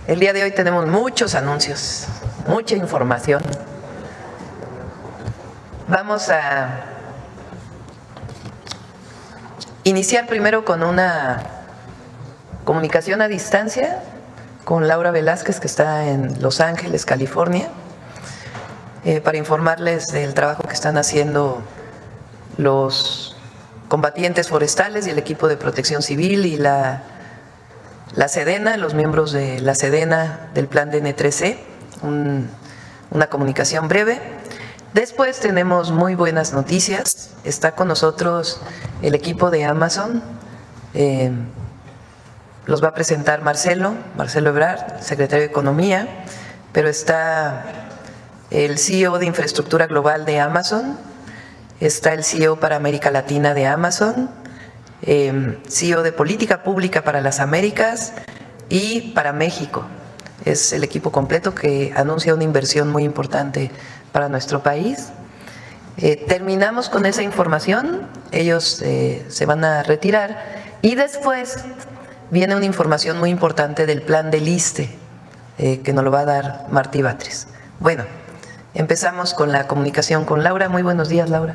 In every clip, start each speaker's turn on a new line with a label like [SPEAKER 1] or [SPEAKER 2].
[SPEAKER 1] El día de hoy tenemos muchos anuncios, mucha información. Vamos a iniciar primero con una comunicación a distancia con Laura Velázquez, que está en Los Ángeles, California, para informarles del trabajo que están haciendo los combatientes forestales y el equipo de protección civil y la Sedena, los miembros de la Sedena del plan DN3C, una comunicación breve. Después tenemos muy buenas noticias. Está con nosotros el equipo de Amazon. Los va a presentar Marcelo Ebrard, secretario de Economía, pero está el CEO de Infraestructura Global de Amazon, está el CEO para América Latina de Amazon, CEO de Política Pública para las Américas y para México. Es el equipo completo que anuncia una inversión muy importante para nuestro país. Terminamos con esa información, ellos se van a retirar y después viene una información muy importante del plan del ISSSTE, que nos lo va a dar Martí Batres. Bueno, empezamos con la comunicación con Laura. Muy buenos días, Laura.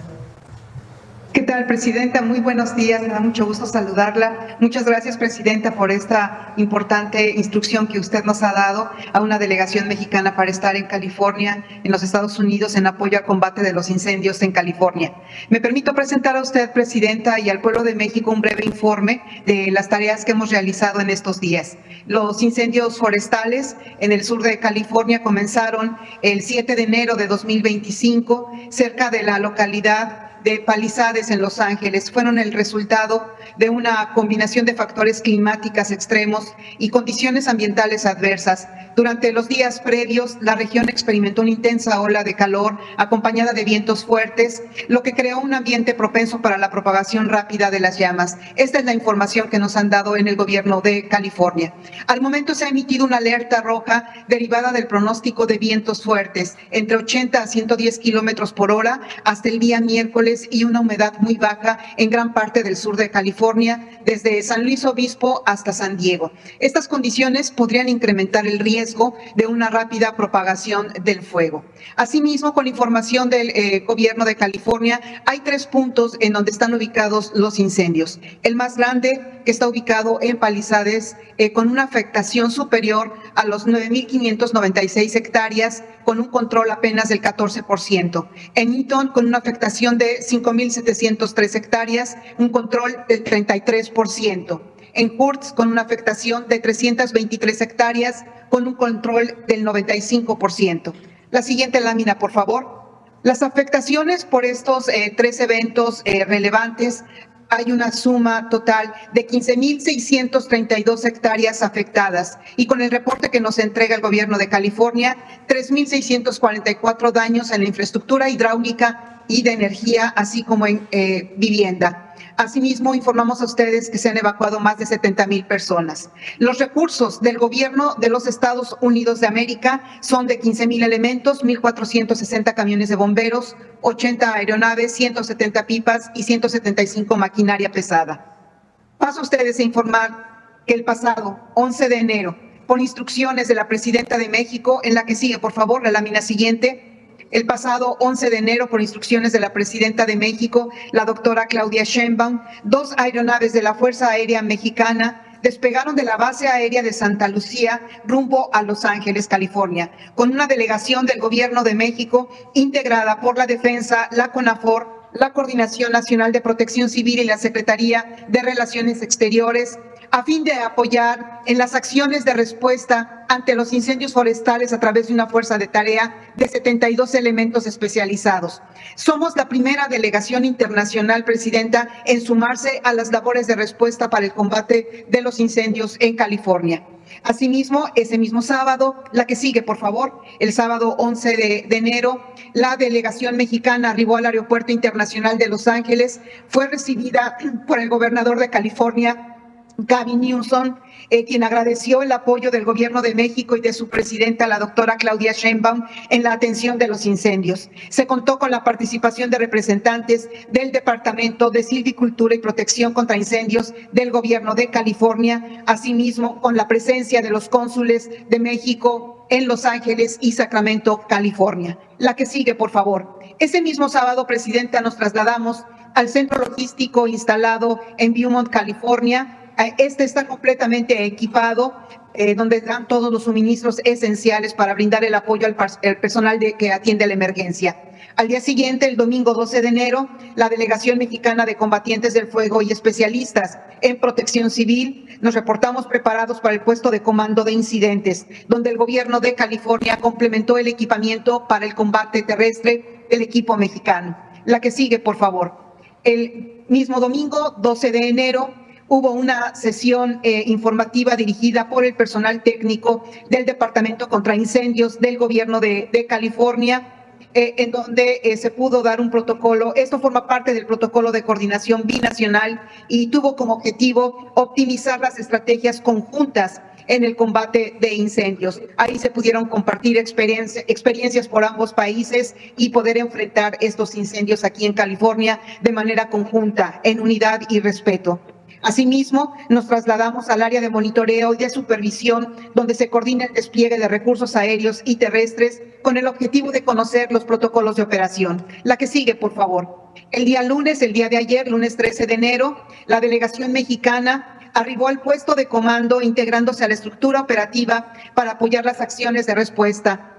[SPEAKER 2] ¿Qué tal, Presidenta? Muy buenos días, me da mucho gusto saludarla. Muchas gracias, Presidenta, por esta importante instrucción que usted nos ha dado a una delegación mexicana para estar en California, en los Estados Unidos, en apoyo al combate de los incendios en California. Me permito presentar a usted, Presidenta, y al pueblo de México un breve informe de las tareas que hemos realizado en estos días. Los incendios forestales en el sur de California comenzaron el 7 de enero de 2025, cerca de la localidad de Palisades en Los Ángeles. Fueron el resultado de una combinación de factores climáticos extremos y condiciones ambientales adversas. Durante los días previos, la región experimentó una intensa ola de calor acompañada de vientos fuertes, lo que creó un ambiente propenso para la propagación rápida de las llamas. Esta es la información que nos han dado en el gobierno de California. Al momento se ha emitido una alerta roja derivada del pronóstico de vientos fuertes, entre 80 a 110 kilómetros por hora hasta el día miércoles, y una humedad muy baja en gran parte del sur de California, desde San Luis Obispo hasta San Diego. Estas condiciones podrían incrementar el riesgo de una rápida propagación del fuego. Asimismo, con información del gobierno de California, hay 3 puntos en donde están ubicados los incendios. El más grande, que está ubicado en Palisades, con una afectación superior a los 9.596 hectáreas, con un control apenas del 14%. En Eaton, con una afectación de 5.703 hectáreas, un control del 33%. En Kurtz, con una afectación de 323 hectáreas, con un control del 95%. La siguiente lámina, por favor. Las afectaciones por estos 3 eventos relevantes, hay una suma total de 15.632 hectáreas afectadas, y con el reporte que nos entrega el gobierno de California, 3.644 daños en la infraestructura hidráulica y de energía, así como en vivienda. Asimismo, informamos a ustedes que se han evacuado más de 70,000 personas. Los recursos del gobierno de los Estados Unidos de América son de 15,000 elementos, 1,460 camiones de bomberos, 80 aeronaves, 170 pipas y 175 maquinaria pesada. Paso a ustedes a informar que el pasado 11 de enero, por instrucciones de la Presidenta de México, en la que sigue, por favor, la lámina siguiente. El pasado 11 de enero, por instrucciones de la Presidenta de México, la doctora Claudia Sheinbaum, 2 aeronaves de la Fuerza Aérea Mexicana despegaron de la base aérea de Santa Lucía rumbo a Los Ángeles, California, con una delegación del Gobierno de México integrada por la Defensa, la CONAFOR, la Coordinación Nacional de Protección Civil y la Secretaría de Relaciones Exteriores, a fin de apoyar en las acciones de respuesta ante los incendios forestales a través de una fuerza de tarea de 72 elementos especializados. Somos la primera delegación internacional, Presidenta, en sumarse a las labores de respuesta para el combate de los incendios en California. Asimismo, ese mismo sábado, la que sigue, por favor, el sábado 11 de enero, la delegación mexicana arribó al Aeropuerto Internacional de Los Ángeles, fue recibida por el gobernador de California, Gavin Newsom, quien agradeció el apoyo del Gobierno de México y de su presidenta, la doctora Claudia Sheinbaum, en la atención de los incendios. Se contó con la participación de representantes del Departamento de Silvicultura y Protección contra Incendios del Gobierno de California, asimismo con la presencia de los cónsules de México en Los Ángeles y Sacramento, California. La que sigue, por favor. Ese mismo sábado, presidenta, nos trasladamos al centro logístico instalado en Beaumont, California. Este está completamente equipado, donde dan todos los suministros esenciales para brindar el apoyo al personal que atiende la emergencia. Al día siguiente, el domingo 12 de enero, la Delegación Mexicana de Combatientes del Fuego y especialistas en protección civil nos reportamos preparados para el puesto de comando de incidentes, donde el gobierno de California complementó el equipamiento para el combate terrestre del equipo mexicano. La que sigue, por favor. El mismo domingo, 12 de enero, hubo una sesión informativa dirigida por el personal técnico del Departamento contra Incendios del Gobierno de California, en donde se pudo dar un protocolo. Esto forma parte del protocolo de coordinación binacional y tuvo como objetivo optimizar las estrategias conjuntas en el combate de incendios. Ahí se pudieron compartir experiencias por ambos países y poder enfrentar estos incendios aquí en California de manera conjunta, en unidad y respeto. Asimismo, nos trasladamos al área de monitoreo y de supervisión, donde se coordina el despliegue de recursos aéreos y terrestres con el objetivo de conocer los protocolos de operación. La que sigue, por favor. El día lunes, el día de ayer, lunes 13 de enero, la delegación mexicana arribó al puesto de comando integrándose a la estructura operativa para apoyar las acciones de respuesta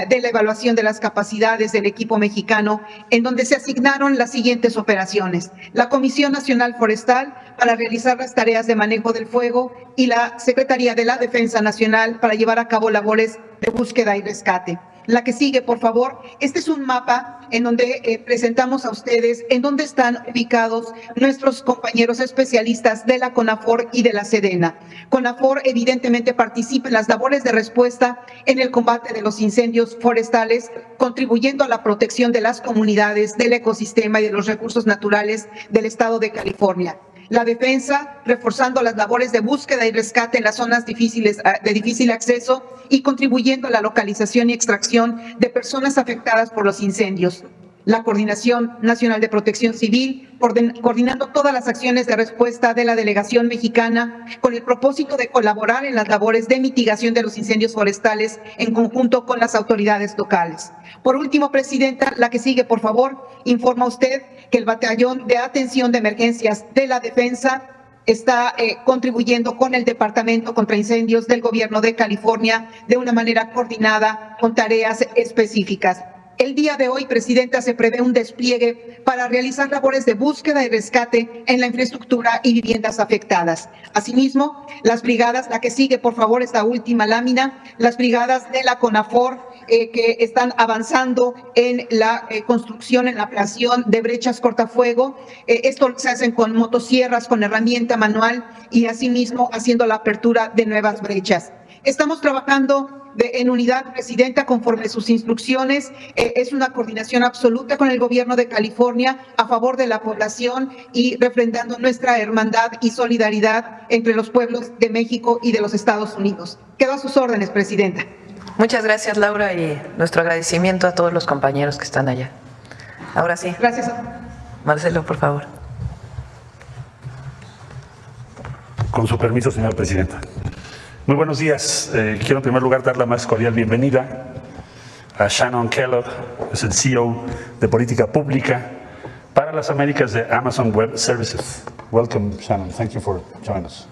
[SPEAKER 2] de la evaluación de las capacidades del equipo mexicano, en donde se asignaron las siguientes operaciones: la Comisión Nacional Forestal para realizar las tareas de manejo del fuego y la Secretaría de la Defensa Nacional para llevar a cabo labores de búsqueda y rescate. La que sigue, por favor. Este es un mapa en donde presentamos a ustedes en dónde están ubicados nuestros compañeros especialistas de la CONAFOR y de la SEDENA. CONAFOR evidentemente participa en las labores de respuesta en el combate de los incendios forestales, contribuyendo a la protección de las comunidades, del ecosistema y de los recursos naturales del estado de California. La defensa, reforzando las labores de búsqueda y rescate en las zonas de difícil acceso y contribuyendo a la localización y extracción de personas afectadas por los incendios. La Coordinación Nacional de Protección Civil, coordinando todas las acciones de respuesta de la delegación mexicana con el propósito de colaborar en las labores de mitigación de los incendios forestales en conjunto con las autoridades locales. Por último, presidenta, la que sigue, por favor. Informa usted que el Batallón de Atención de Emergencias de la Defensa está contribuyendo con el Departamento contra Incendios del Gobierno de California de una manera coordinada con tareas específicas. El día de hoy, presidenta, se prevé un despliegue para realizar labores de búsqueda y rescate en la infraestructura y viviendas afectadas. Asimismo, las brigadas, la que sigue, por favor, esta última lámina, las brigadas de la CONAFOR que están avanzando en la construcción, en la ampliación de brechas cortafuego. Esto se hacen con motosierras, con herramienta manual y asimismo haciendo la apertura de nuevas brechas. Estamos trabajando en unidad, presidenta, conforme sus instrucciones. Es una coordinación absoluta con el gobierno de California a favor de la población y refrendando nuestra hermandad y solidaridad entre los pueblos de México y de los Estados Unidos. Quedo a sus órdenes, presidenta.
[SPEAKER 1] Muchas gracias, Laura, y nuestro agradecimiento a todos los compañeros que están allá. Ahora sí.
[SPEAKER 2] Gracias.
[SPEAKER 1] Marcelo, por favor.
[SPEAKER 3] Con su permiso, señora presidenta. Muy buenos días. Quiero en primer lugar dar la más cordial bienvenida a Shannon Kellogg, es el CEO de Política Pública para las Américas de Amazon Web Services. Welcome, Shannon. Thank you for joining us.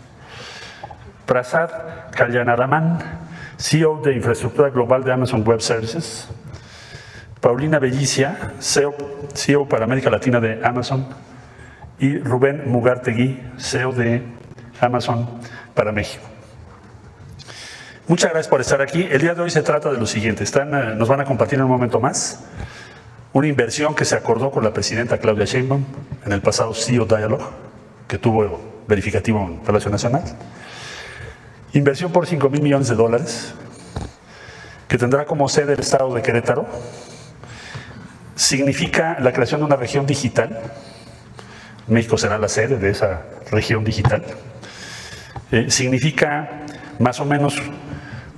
[SPEAKER 3] Prasad Kalyanaraman, CEO de Infraestructura Global de Amazon Web Services. Paulina Bellicia, CEO para América Latina de Amazon. Y Rubén Mugartegui, CEO de Amazon para México. Muchas gracias por estar aquí. El día de hoy se trata de lo siguiente. Nos van a compartir en un momento más una inversión que se acordó con la presidenta Claudia Sheinbaum en el pasado CEO Dialogue, que tuvo verificativo en Palacio Nacional. Inversión por $5,000 millones, que tendrá como sede el estado de Querétaro. Significa la creación de una región digital. México será la sede de esa región digital. significa más o menos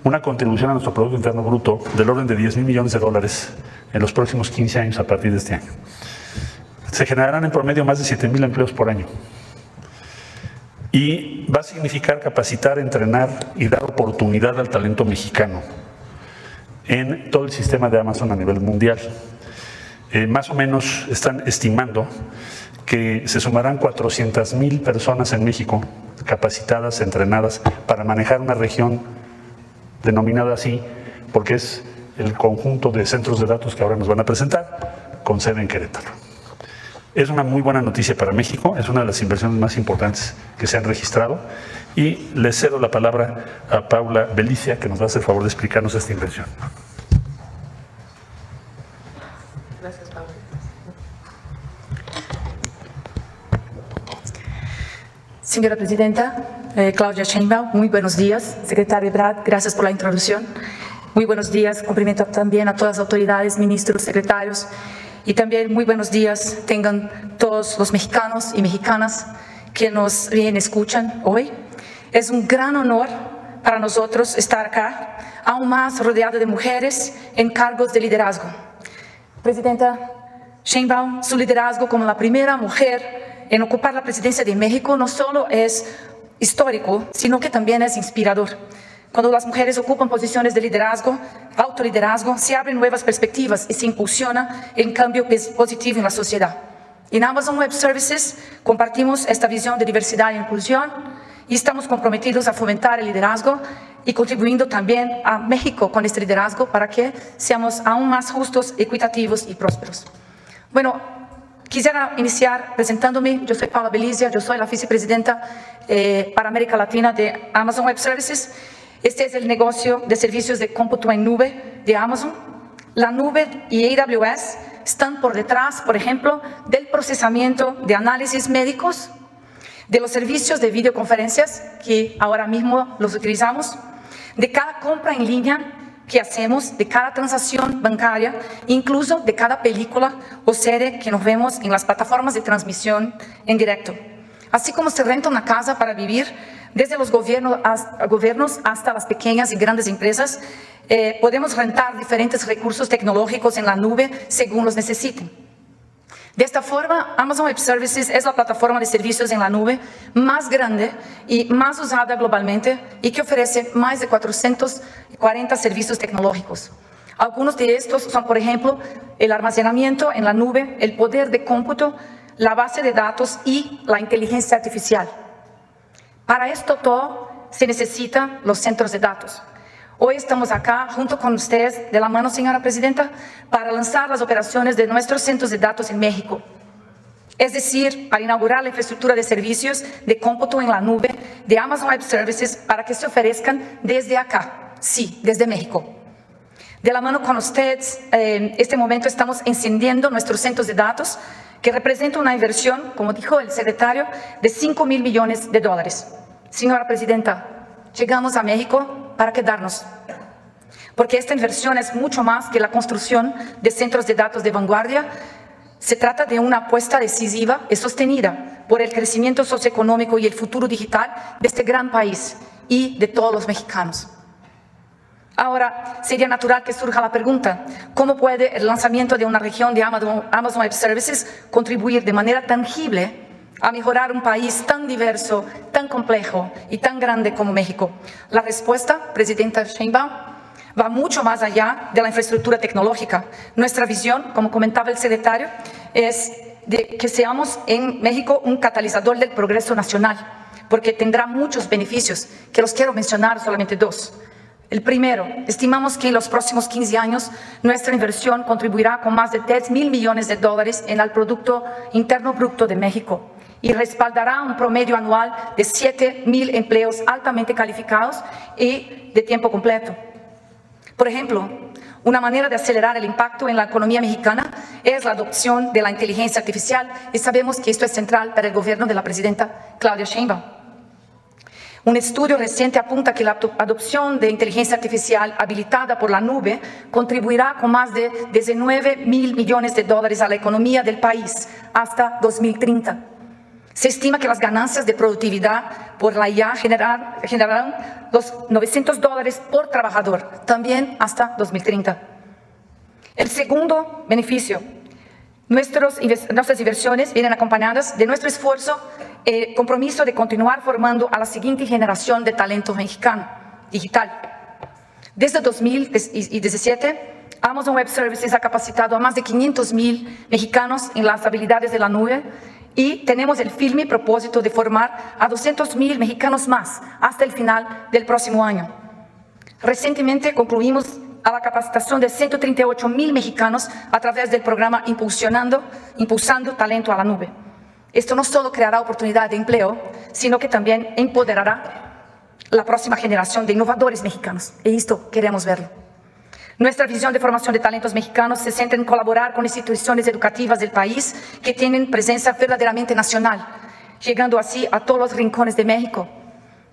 [SPEAKER 3] una contribución a nuestro Producto Interno Bruto del orden de 10,000 millones de dólares en los próximos 15 años a partir de este año. Se generarán en promedio más de 7,000 empleos por año. Y va a significar capacitar, entrenar y dar oportunidad al talento mexicano en todo el sistema de Amazon a nivel mundial. Más o menos están estimando que se sumarán 400,000 personas en México capacitadas, entrenadas para manejar una región denominada así, porque es el conjunto de centros de datos que ahora nos van a presentar, con sede en Querétaro. Es una muy buena noticia para México, es una de las inversiones más importantes que se han registrado, y le cedo la palabra a Paula Belicia, que nos va a hacer favor de explicarnos esta inversión.
[SPEAKER 1] Gracias, Paula.
[SPEAKER 4] Señora Presidenta, Claudia Sheinbaum, muy buenos días. Secretario Ebrard, gracias por la introducción. Muy buenos días, cumplimento también a todas las autoridades, ministros, secretarios, y también muy buenos días tengan todos los mexicanos y mexicanas que nos bien escuchan hoy. Es un gran honor para nosotros estar acá, aún más rodeada de mujeres en cargos de liderazgo. Presidenta Sheinbaum, su liderazgo como la primera mujer en ocupar la presidencia de México no solo es histórico, sino que también es inspirador. Cuando las mujeres ocupan posiciones de liderazgo, autoliderazgo, se abren nuevas perspectivas y se impulsiona el cambio positivo en la sociedad. En Amazon Web Services compartimos esta visión de diversidad e inclusión y estamos comprometidos a fomentar el liderazgo y contribuyendo también a México con este liderazgo para que seamos aún más justos, equitativos y prósperos. Bueno, quisiera iniciar presentándome. Yo soy Paula Belicia, yo soy la vicepresidenta para América Latina de Amazon Web Services. Este es el negocio de servicios de cómputo en nube de Amazon. La nube y AWS están por detrás, por ejemplo, del procesamiento de análisis médicos, de los servicios de videoconferencias que ahora mismo los utilizamos, de cada compra en línea que hacemos, de cada transacción bancaria, incluso de cada película o serie que nos vemos en las plataformas de transmisión en directo. Así como se renta una casa para vivir, desde los gobiernos hasta las pequeñas y grandes empresas, podemos rentar diferentes recursos tecnológicos en la nube según los necesiten. De esta forma, Amazon Web Services es la plataforma de servicios en la nube más grande y más usada globalmente y que ofrece más de 440 servicios tecnológicos. Algunos de estos son, por ejemplo, el almacenamiento en la nube, el poder de cómputo, la base de datos y la inteligencia artificial. Para esto todo se necesitan los centros de datos. Hoy estamos acá junto con ustedes, de la mano, señora Presidenta, para lanzar las operaciones de nuestros centros de datos en México. Es decir, para inaugurar la infraestructura de servicios de cómputo en la nube de Amazon Web Services para que se ofrezcan desde acá, sí, desde México. De la mano con ustedes, en este momento estamos encendiendo nuestros centros de datos, que representa una inversión, como dijo el secretario, de 5,000 millones de dólares. Señora Presidenta, llegamos a México para quedarnos, porque esta inversión es mucho más que la construcción de centros de datos de vanguardia. Se trata de una apuesta decisiva y sostenida por el crecimiento socioeconómico y el futuro digital de este gran país y de todos los mexicanos. Ahora, sería natural que surja la pregunta, ¿cómo puede el lanzamiento de una región de Amazon Web Services contribuir de manera tangible a mejorar un país tan diverso, tan complejo y tan grande como México? La respuesta, Presidenta Sheinbaum, va mucho más allá de la infraestructura tecnológica. Nuestra visión, como comentaba el secretario, es de que seamos en México un catalizador del progreso nacional, porque tendrá muchos beneficios, que los quiero mencionar solamente dos. El primero, estimamos que en los próximos 15 años nuestra inversión contribuirá con más de 10,000 millones de dólares en el Producto Interno Bruto de México y respaldará un promedio anual de 7,000 empleos altamente calificados y de tiempo completo. Por ejemplo, una manera de acelerar el impacto en la economía mexicana es la adopción de la inteligencia artificial y sabemos que esto es central para el gobierno de la presidenta Claudia Sheinbaum. Un estudio reciente apunta que la adopción de inteligencia artificial habilitada por la nube contribuirá con más de 19,000 millones de dólares a la economía del país hasta 2030. Se estima que las ganancias de productividad por la IA generarán los $900 por trabajador, también hasta 2030. El segundo beneficio, nuestras inversiones vienen acompañadas de nuestro esfuerzo y compromiso de continuar formando a la siguiente generación de talento mexicano digital. Desde 2017, Amazon Web Services ha capacitado a más de 500,000 mexicanos en las habilidades de la nube y tenemos el firme propósito de formar a 200,000 mexicanos más hasta el final del próximo año. Recientemente concluimos a la capacitación de 138,000 mexicanos a través del programa Impulsando Talento a la Nube. Esto no solo creará oportunidad de empleo, sino que también empoderará la próxima generación de innovadores mexicanos. Y esto queremos verlo. Nuestra visión de formación de talentos mexicanos se centra en colaborar con instituciones educativas del país que tienen presencia verdaderamente nacional, llegando así a todos los rincones de México.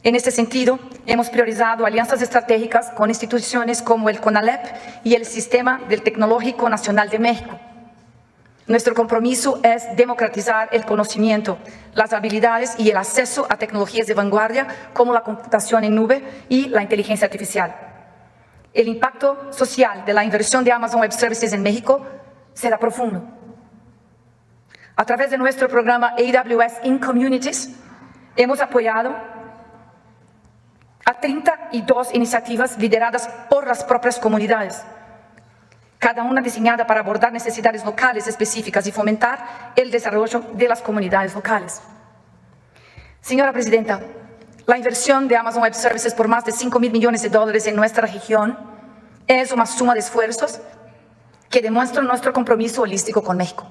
[SPEAKER 4] En este sentido, hemos priorizado alianzas estratégicas con instituciones como el CONALEP y el Sistema del Tecnológico Nacional de México. Nuestro compromiso es democratizar el conocimiento, las habilidades y el acceso a tecnologías de vanguardia como la computación en nube y la inteligencia artificial. El impacto social de la inversión de Amazon Web Services en México será profundo. A través de nuestro programa AWS in Communities, hemos apoyado a 32 iniciativas lideradas por las propias comunidades, cada una diseñada para abordar necesidades locales específicas y fomentar el desarrollo de las comunidades locales. Señora Presidenta, la inversión de Amazon Web Services por más de $5,000 millones en nuestra región es una suma de esfuerzos que demuestran nuestro compromiso holístico con México.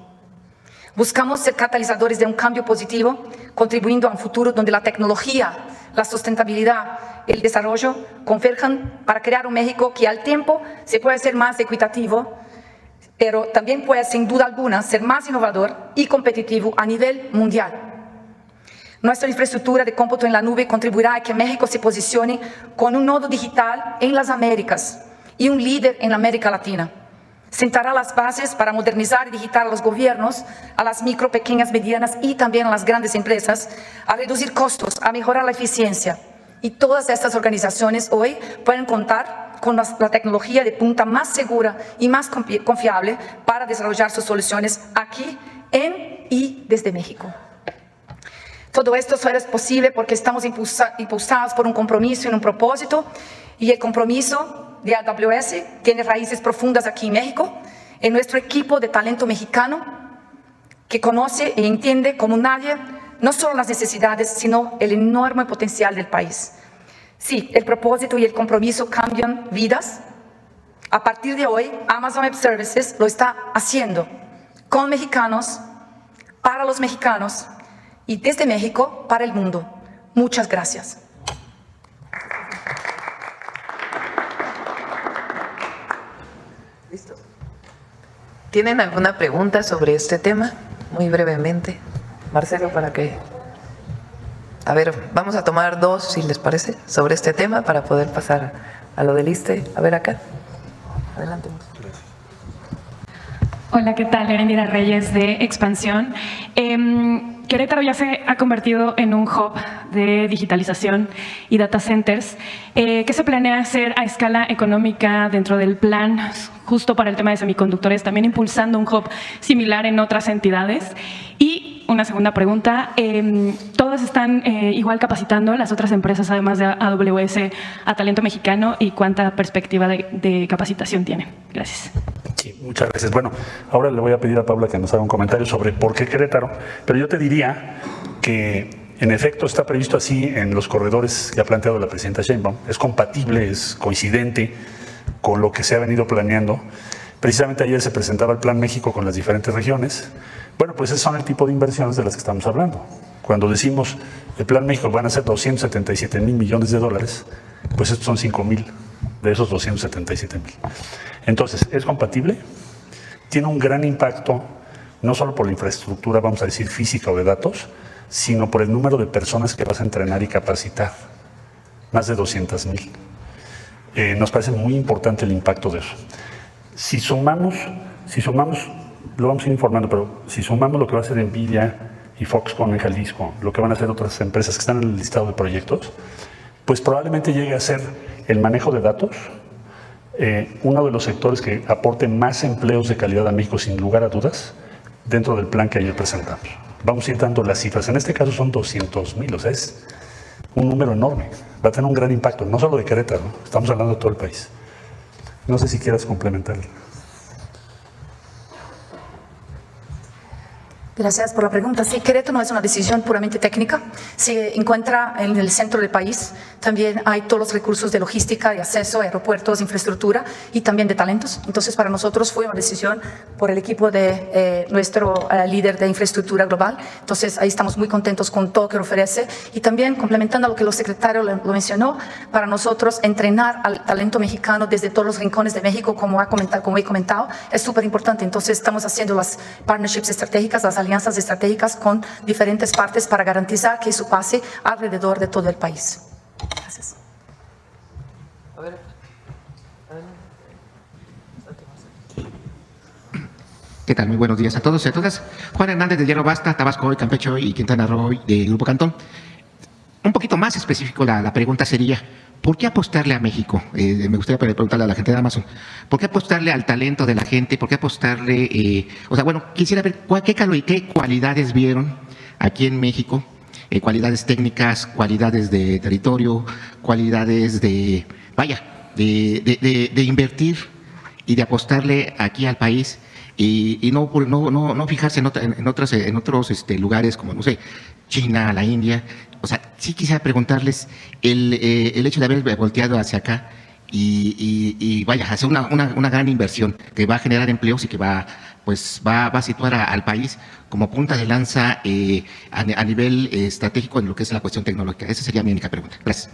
[SPEAKER 4] Buscamos ser catalizadores de un cambio positivo, contribuyendo a un futuro donde la tecnología, la sustentabilidad, el desarrollo converjan para crear un México que al tiempo se puede ser más equitativo, pero también puede, sin duda alguna, ser más innovador y competitivo a nivel mundial. Nuestra infraestructura de cómputo en la nube contribuirá a que México se posicione con un nodo digital en las Américas y un líder en América Latina. Sentará las bases para modernizar y digitar a los gobiernos, a las micro, pequeñas, medianas y también a las grandes empresas, a reducir costos, a mejorar la eficiencia. Y todas estas organizaciones hoy pueden contar con la tecnología de punta más segura y más confiable para desarrollar sus soluciones aquí, en y desde México. Todo esto solo es posible porque estamos impulsados por un compromiso y un propósito, y el compromiso de AWS tiene raíces profundas aquí en México, en nuestro equipo de talento mexicano, que conoce y entiende como nadie no solo las necesidades, sino el enorme potencial del país. Sí, el propósito y el compromiso cambian vidas. A partir de hoy, Amazon Web Services lo está haciendo con mexicanos, para los mexicanos, y desde México para el mundo. Muchas gracias.
[SPEAKER 1] ¿Listo? ¿Tienen alguna pregunta sobre este tema? Muy brevemente. Marcelo, para que... A ver, vamos a tomar dos, si les parece, sobre este tema para poder pasar a lo del ISSSTE. A ver acá. Adelante.
[SPEAKER 5] Hola, ¿qué tal? Erendira Reyes de Expansión. Querétaro ya se ha convertido en un hub de digitalización y data centers. ¿Qué se planea hacer a escala económica dentro del plan justo para el tema de semiconductores, también impulsando un hub similar en otras entidades? Y una segunda pregunta, ¿todas están igual capacitando las otras empresas, además de AWS, a talento mexicano, y cuánta perspectiva de capacitación tienen? Gracias.
[SPEAKER 3] Sí, muchas gracias. Bueno, ahora le voy a pedir a Paula que nos haga un comentario sobre por qué Querétaro, pero yo te diría que en efecto está previsto así en los corredores que ha planteado la presidenta Sheinbaum. Es compatible, es coincidente con lo que se ha venido planeando. Precisamente ayer se presentaba el Plan México con las diferentes regiones. Bueno, pues esos son el tipo de inversiones de las que estamos hablando. Cuando decimos el Plan México van a ser $277,000 millones, pues estos son 5,000 de esos 277,000. Entonces, es compatible, tiene un gran impacto, no solo por la infraestructura, vamos a decir, física o de datos, sino por el número de personas que vas a entrenar y capacitar, más de 200,000. Nos parece muy importante el impacto de eso. Si sumamos, lo vamos a ir informando, pero si sumamos lo que va a ser NVIDIA, y Foxconn en Jalisco, lo que van a hacer otras empresas que están en el listado de proyectos, pues probablemente llegue a ser el manejo de datos uno de los sectores que aporte más empleos de calidad a México, sin lugar a dudas, dentro del plan que ayer presentamos. Vamos a ir dando las cifras. En este caso son 200,000, o sea, es un número enorme. Va a tener un gran impacto, no solo de Querétaro, ¿no? Estamos hablando de todo el país. No sé si quieras complementar.
[SPEAKER 4] Gracias por la pregunta. Sí, Querétaro no es una decisión puramente técnica. Se encuentra en el centro del país. También hay todos los recursos de logística, de acceso, aeropuertos, infraestructura y también de talentos. Entonces, para nosotros fue una decisión por el equipo de nuestro líder de infraestructura global. Entonces, ahí estamos muy contentos con todo que ofrece. Y también, complementando a lo que el secretario lo mencionó, para nosotros entrenar al talento mexicano desde todos los rincones de México, como he comentado, es súper importante. Entonces, estamos haciendo las partnerships estratégicas, las alianzas estratégicas con diferentes partes para garantizar que eso pase alrededor de todo el país. Gracias.
[SPEAKER 6] ¿Qué tal? Muy buenos días a todos y a todas. Juan Hernández de Hierro Basta, Tabasco, Campeche y Quintana Roo de Grupo Cantón. Un poquito más específico la pregunta sería, ¿por qué apostarle a México? Me gustaría preguntarle a la gente de Amazon, ¿por qué apostarle al talento de la gente? ¿Por qué apostarle? Quisiera ver qué cualidades vieron aquí en México, cualidades técnicas, cualidades de territorio, cualidades de invertir y de apostarle aquí al país y no fijarse en otros lugares como, no sé, China, la India. O sea, sí quisiera preguntarles el hecho de haber volteado hacia acá y hacer una gran inversión que va a generar empleos y que va a situar al país como punta de lanza a nivel estratégico en lo que es la cuestión tecnológica. Esa sería mi única pregunta. Gracias.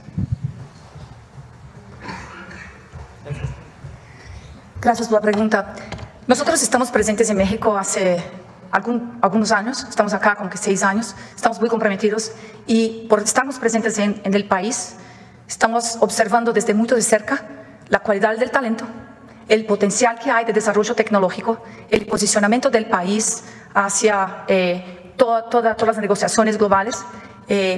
[SPEAKER 4] Gracias por la pregunta. Nosotros estamos presentes en México hace algunos años, estamos acá como que 6 años, estamos muy comprometidos y por estarnos presentes en el país, estamos observando desde muy de cerca la cualidad del talento, el potencial que hay de desarrollo tecnológico, el posicionamiento del país hacia todas las negociaciones globales.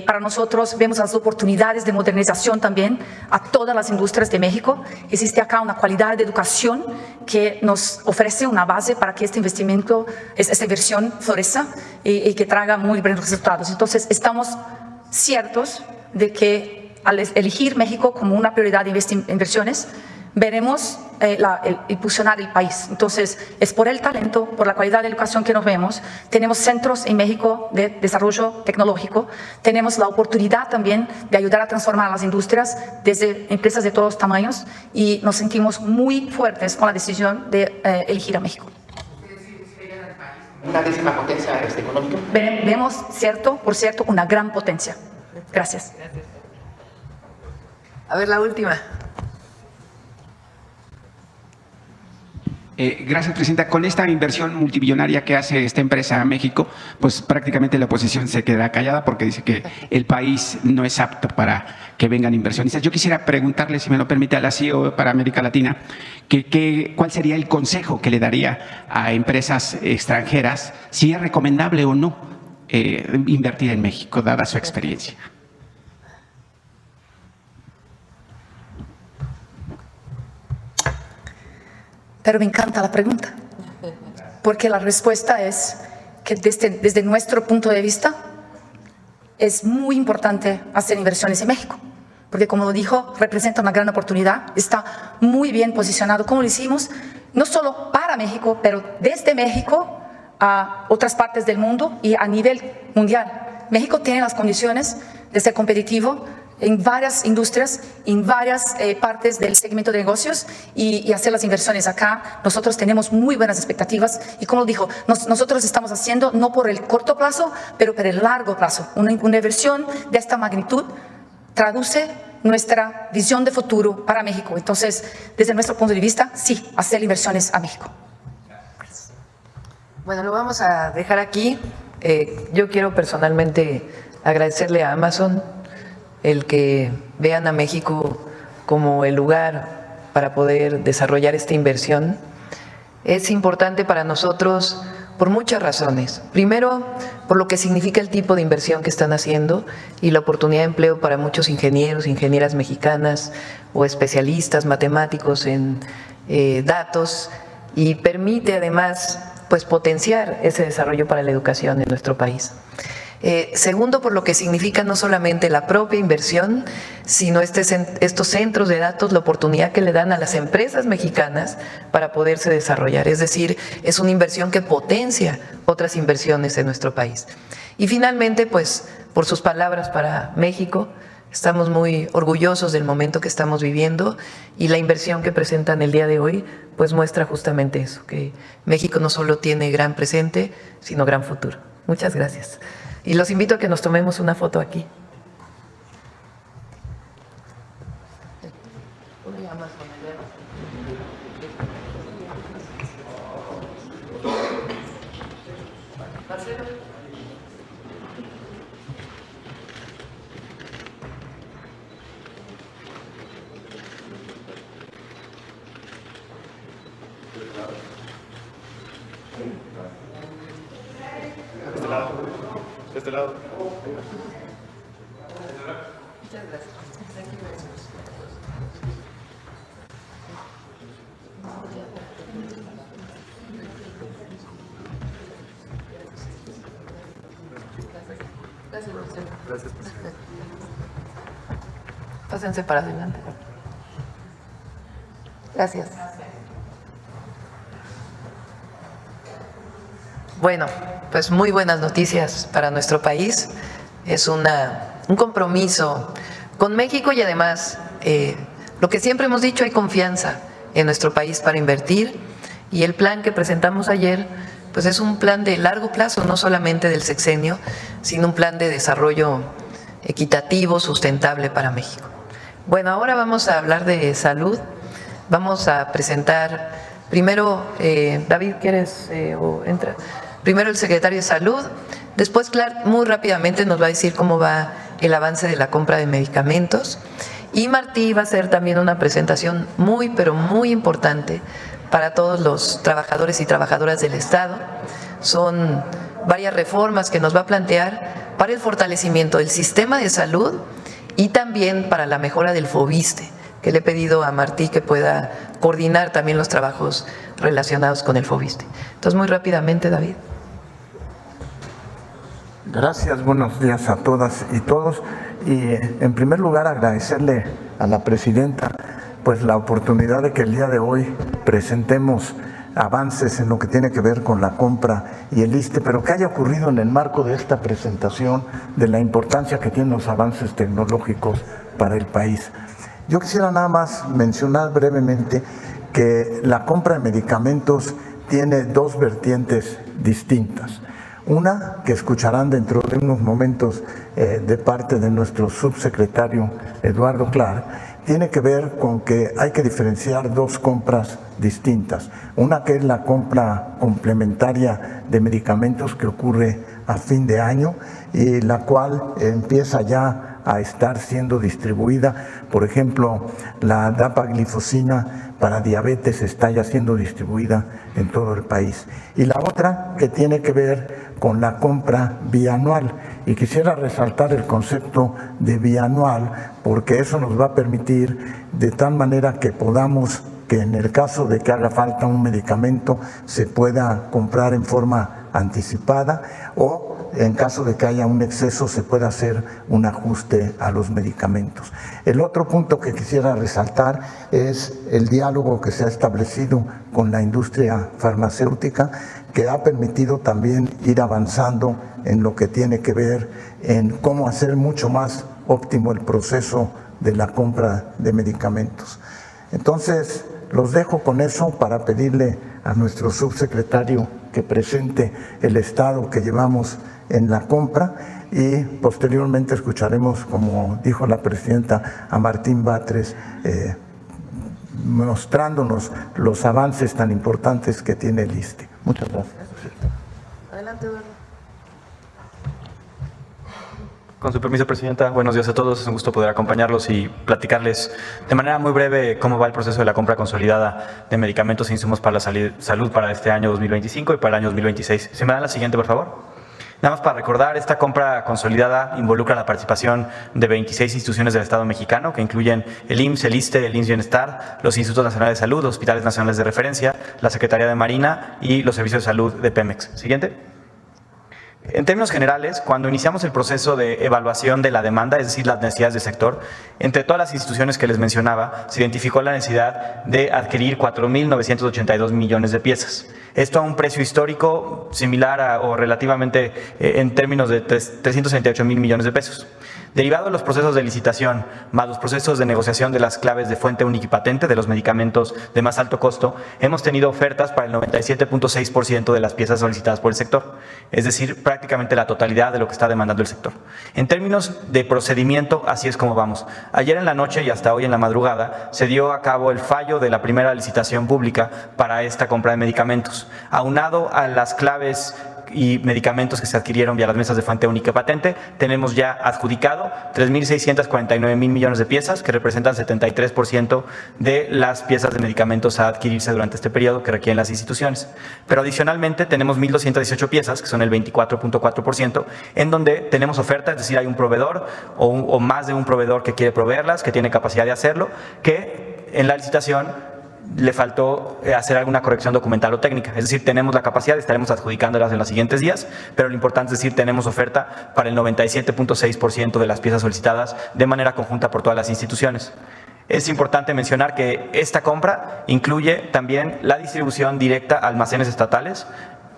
[SPEAKER 4] Para nosotros vemos las oportunidades de modernización también a todas las industrias de México. Existe acá una cualidad de educación que nos ofrece una base para que este investimento, esta inversión florezca y que traiga muy buenos resultados. Entonces, estamos ciertos de que al elegir México como una prioridad de inversiones, veremos impulsionar el país. Entonces, es por el talento, por la calidad de educación que nos vemos. Tenemos centros en México de desarrollo tecnológico. Tenemos la oportunidad también de ayudar a transformar las industrias desde empresas de todos los tamaños y nos sentimos muy fuertes con la decisión de elegir a México.
[SPEAKER 6] ¿Una décima potencia económica?
[SPEAKER 4] Vemos, por cierto, una gran potencia. Gracias.
[SPEAKER 1] A ver, la última.
[SPEAKER 7] Gracias, Presidenta. Con esta inversión multibillonaria que hace esta empresa a México, pues prácticamente la oposición se queda callada porque dice que el país no es apto para que vengan inversionistas. Yo quisiera preguntarle, si me lo permite, a la CEO para América Latina, ¿cuál sería el consejo que le daría a empresas extranjeras, si es recomendable o no invertir en México, dada su experiencia?
[SPEAKER 4] Pero me encanta la pregunta, porque la respuesta es que desde nuestro punto de vista es muy importante hacer inversiones en México, porque como lo dijo, representa una gran oportunidad, está muy bien posicionado, como lo hicimos, no solo para México, pero desde México a otras partes del mundo y a nivel mundial. México tiene las condiciones de ser competitivo en varias industrias, en varias partes del segmento de negocios y hacer las inversiones acá. Nosotros tenemos muy buenas expectativas y como dijo, nosotros estamos haciendo no por el corto plazo, pero por el largo plazo. Una inversión de esta magnitud traduce nuestra visión de futuro para México. Entonces, desde nuestro punto de vista, sí, hacer inversiones a México.
[SPEAKER 1] Bueno, lo vamos a dejar aquí. Yo quiero personalmente agradecerle a Amazon el que vean a México como el lugar para poder desarrollar esta inversión. Es importante para nosotros por muchas razones. Primero, por lo que significa el tipo de inversión que están haciendo y la oportunidad de empleo para muchos ingenieros, ingenieras mexicanas o especialistas matemáticos en datos, y permite además pues potenciar ese desarrollo para la educación en nuestro país. Segundo, por lo que significa no solamente la propia inversión, sino estos centros de datos, la oportunidad que le dan a las empresas mexicanas para poderse desarrollar. Es decir, es una inversión que potencia otras inversiones en nuestro país. Y finalmente, pues, por sus palabras para México, estamos muy orgullosos del momento que estamos viviendo, y la inversión que presentan el día de hoy pues muestra justamente eso, que México no solo tiene gran presente, sino gran futuro. Muchas gracias. Y los invito a que nos tomemos una foto aquí.
[SPEAKER 8] De este lado.
[SPEAKER 1] Muchas gracias. Gracias, Marcelo.
[SPEAKER 8] Gracias.
[SPEAKER 1] Pásense para adelante. Gracias. Bueno, pues muy buenas noticias para nuestro país. Es un compromiso con México, y además lo que siempre hemos dicho, hay confianza en nuestro país para invertir, y el plan que presentamos ayer pues es un plan de largo plazo, no solamente del sexenio, sino un plan de desarrollo equitativo, sustentable para México. Bueno, ahora vamos a hablar de salud. Vamos a presentar primero, David, ¿quieres o entra? Primero el secretario de Salud, después Clark muy rápidamente nos va a decir cómo va el avance de la compra de medicamentos, y Martí va a hacer también una presentación muy, pero muy importante para todos los trabajadores y trabajadoras del Estado. Son varias reformas que nos va a plantear para el fortalecimiento del sistema de salud y también para la mejora del FOBISSSTE, que le he pedido a Martí que pueda coordinar también los trabajos relacionados con el FOBISSSTE. Entonces, muy rápidamente, David.
[SPEAKER 9] Gracias, buenos días a todas y todos. Y en primer lugar agradecerle a la presidenta pues la oportunidad de que el día de hoy presentemos avances en lo que tiene que ver con la compra y el ISSSTE, pero que haya ocurrido en el marco de esta presentación de la importancia que tienen los avances tecnológicos para el país. Yo quisiera nada más mencionar brevemente que la compra de medicamentos tiene dos vertientes distintas. Una que escucharán dentro de unos momentos de parte de nuestro subsecretario Eduardo Clark, tiene que ver con que hay que diferenciar dos compras distintas. Una que es la compra complementaria de medicamentos que ocurre a fin de año y la cual empieza ya a estar siendo distribuida. Por ejemplo, la dapaglifosina para diabetes está ya siendo distribuida en todo el país. Y la otra que tiene que ver con la compra bianual. Y quisiera resaltar el concepto de bianual porque eso nos va a permitir de tal manera que podamos, que en el caso de que haga falta un medicamento, se pueda comprar en forma anticipada, o en caso de que haya un exceso se pueda hacer un ajuste a los medicamentos. El otro punto que quisiera resaltar es el diálogo que se ha establecido con la industria farmacéutica, que ha permitido también ir avanzando en lo que tiene que ver en cómo hacer mucho más óptimo el proceso de la compra de medicamentos. Entonces, los dejo con eso para pedirle a nuestro subsecretario que presente el estado que llevamos en la compra y posteriormente escucharemos, como dijo la presidenta, a Martín Batres mostrándonos los avances tan importantes que tiene el ISSSTE. Muchas gracias.
[SPEAKER 1] Adelante, Eduardo.
[SPEAKER 8] Con su permiso, Presidenta, buenos días a todos. Es un gusto poder acompañarlos y platicarles de manera muy breve cómo va el proceso de la compra consolidada de medicamentos e insumos para la salud para este año 2025 y para el año 2026. ¿Se me dan la siguiente, por favor? Nada más para recordar, esta compra consolidada involucra la participación de 26 instituciones del Estado mexicano, que incluyen el IMSS, el ISSSTE, el IMSS Bienestar, los Institutos Nacionales de Salud, los Hospitales Nacionales de Referencia, la Secretaría de Marina y los Servicios de Salud de Pemex. Siguiente. En términos generales, cuando iniciamos el proceso de evaluación de la demanda, es decir, las necesidades del sector, entre todas las instituciones que les mencionaba, se identificó la necesidad de adquirir 4.982 millones de piezas. Esto a un precio histórico similar o relativamente en términos de 368,000 millones de pesos. Derivado de los procesos de licitación, más los procesos de negociación de las claves de fuente única y patente de los medicamentos de más alto costo, hemos tenido ofertas para el 97.6% de las piezas solicitadas por el sector, es decir, prácticamente la totalidad de lo que está demandando el sector. En términos de procedimiento, así es como vamos. Ayer en la noche y hasta hoy en la madrugada se dio a cabo el fallo de la primera licitación pública para esta compra de medicamentos, aunado a las claves y medicamentos que se adquirieron vía las mesas de fuente única y patente. Tenemos ya adjudicado 3.649,000 millones de piezas, que representan 73% de las piezas de medicamentos a adquirirse durante este periodo que requieren las instituciones. Pero adicionalmente tenemos 1.218 piezas, que son el 24.4%, en donde tenemos oferta, es decir, hay un proveedor o más de un proveedor que quiere proveerlas, que tiene capacidad de hacerlo, que en la licitación le faltó hacer alguna corrección documental o técnica. Es decir, tenemos la capacidad, estaremos adjudicándolas en los siguientes días, pero lo importante es decir, tenemos oferta para el 97.6% de las piezas solicitadas de manera conjunta por todas las instituciones. Es importante mencionar que esta compra incluye también la distribución directa a almacenes estatales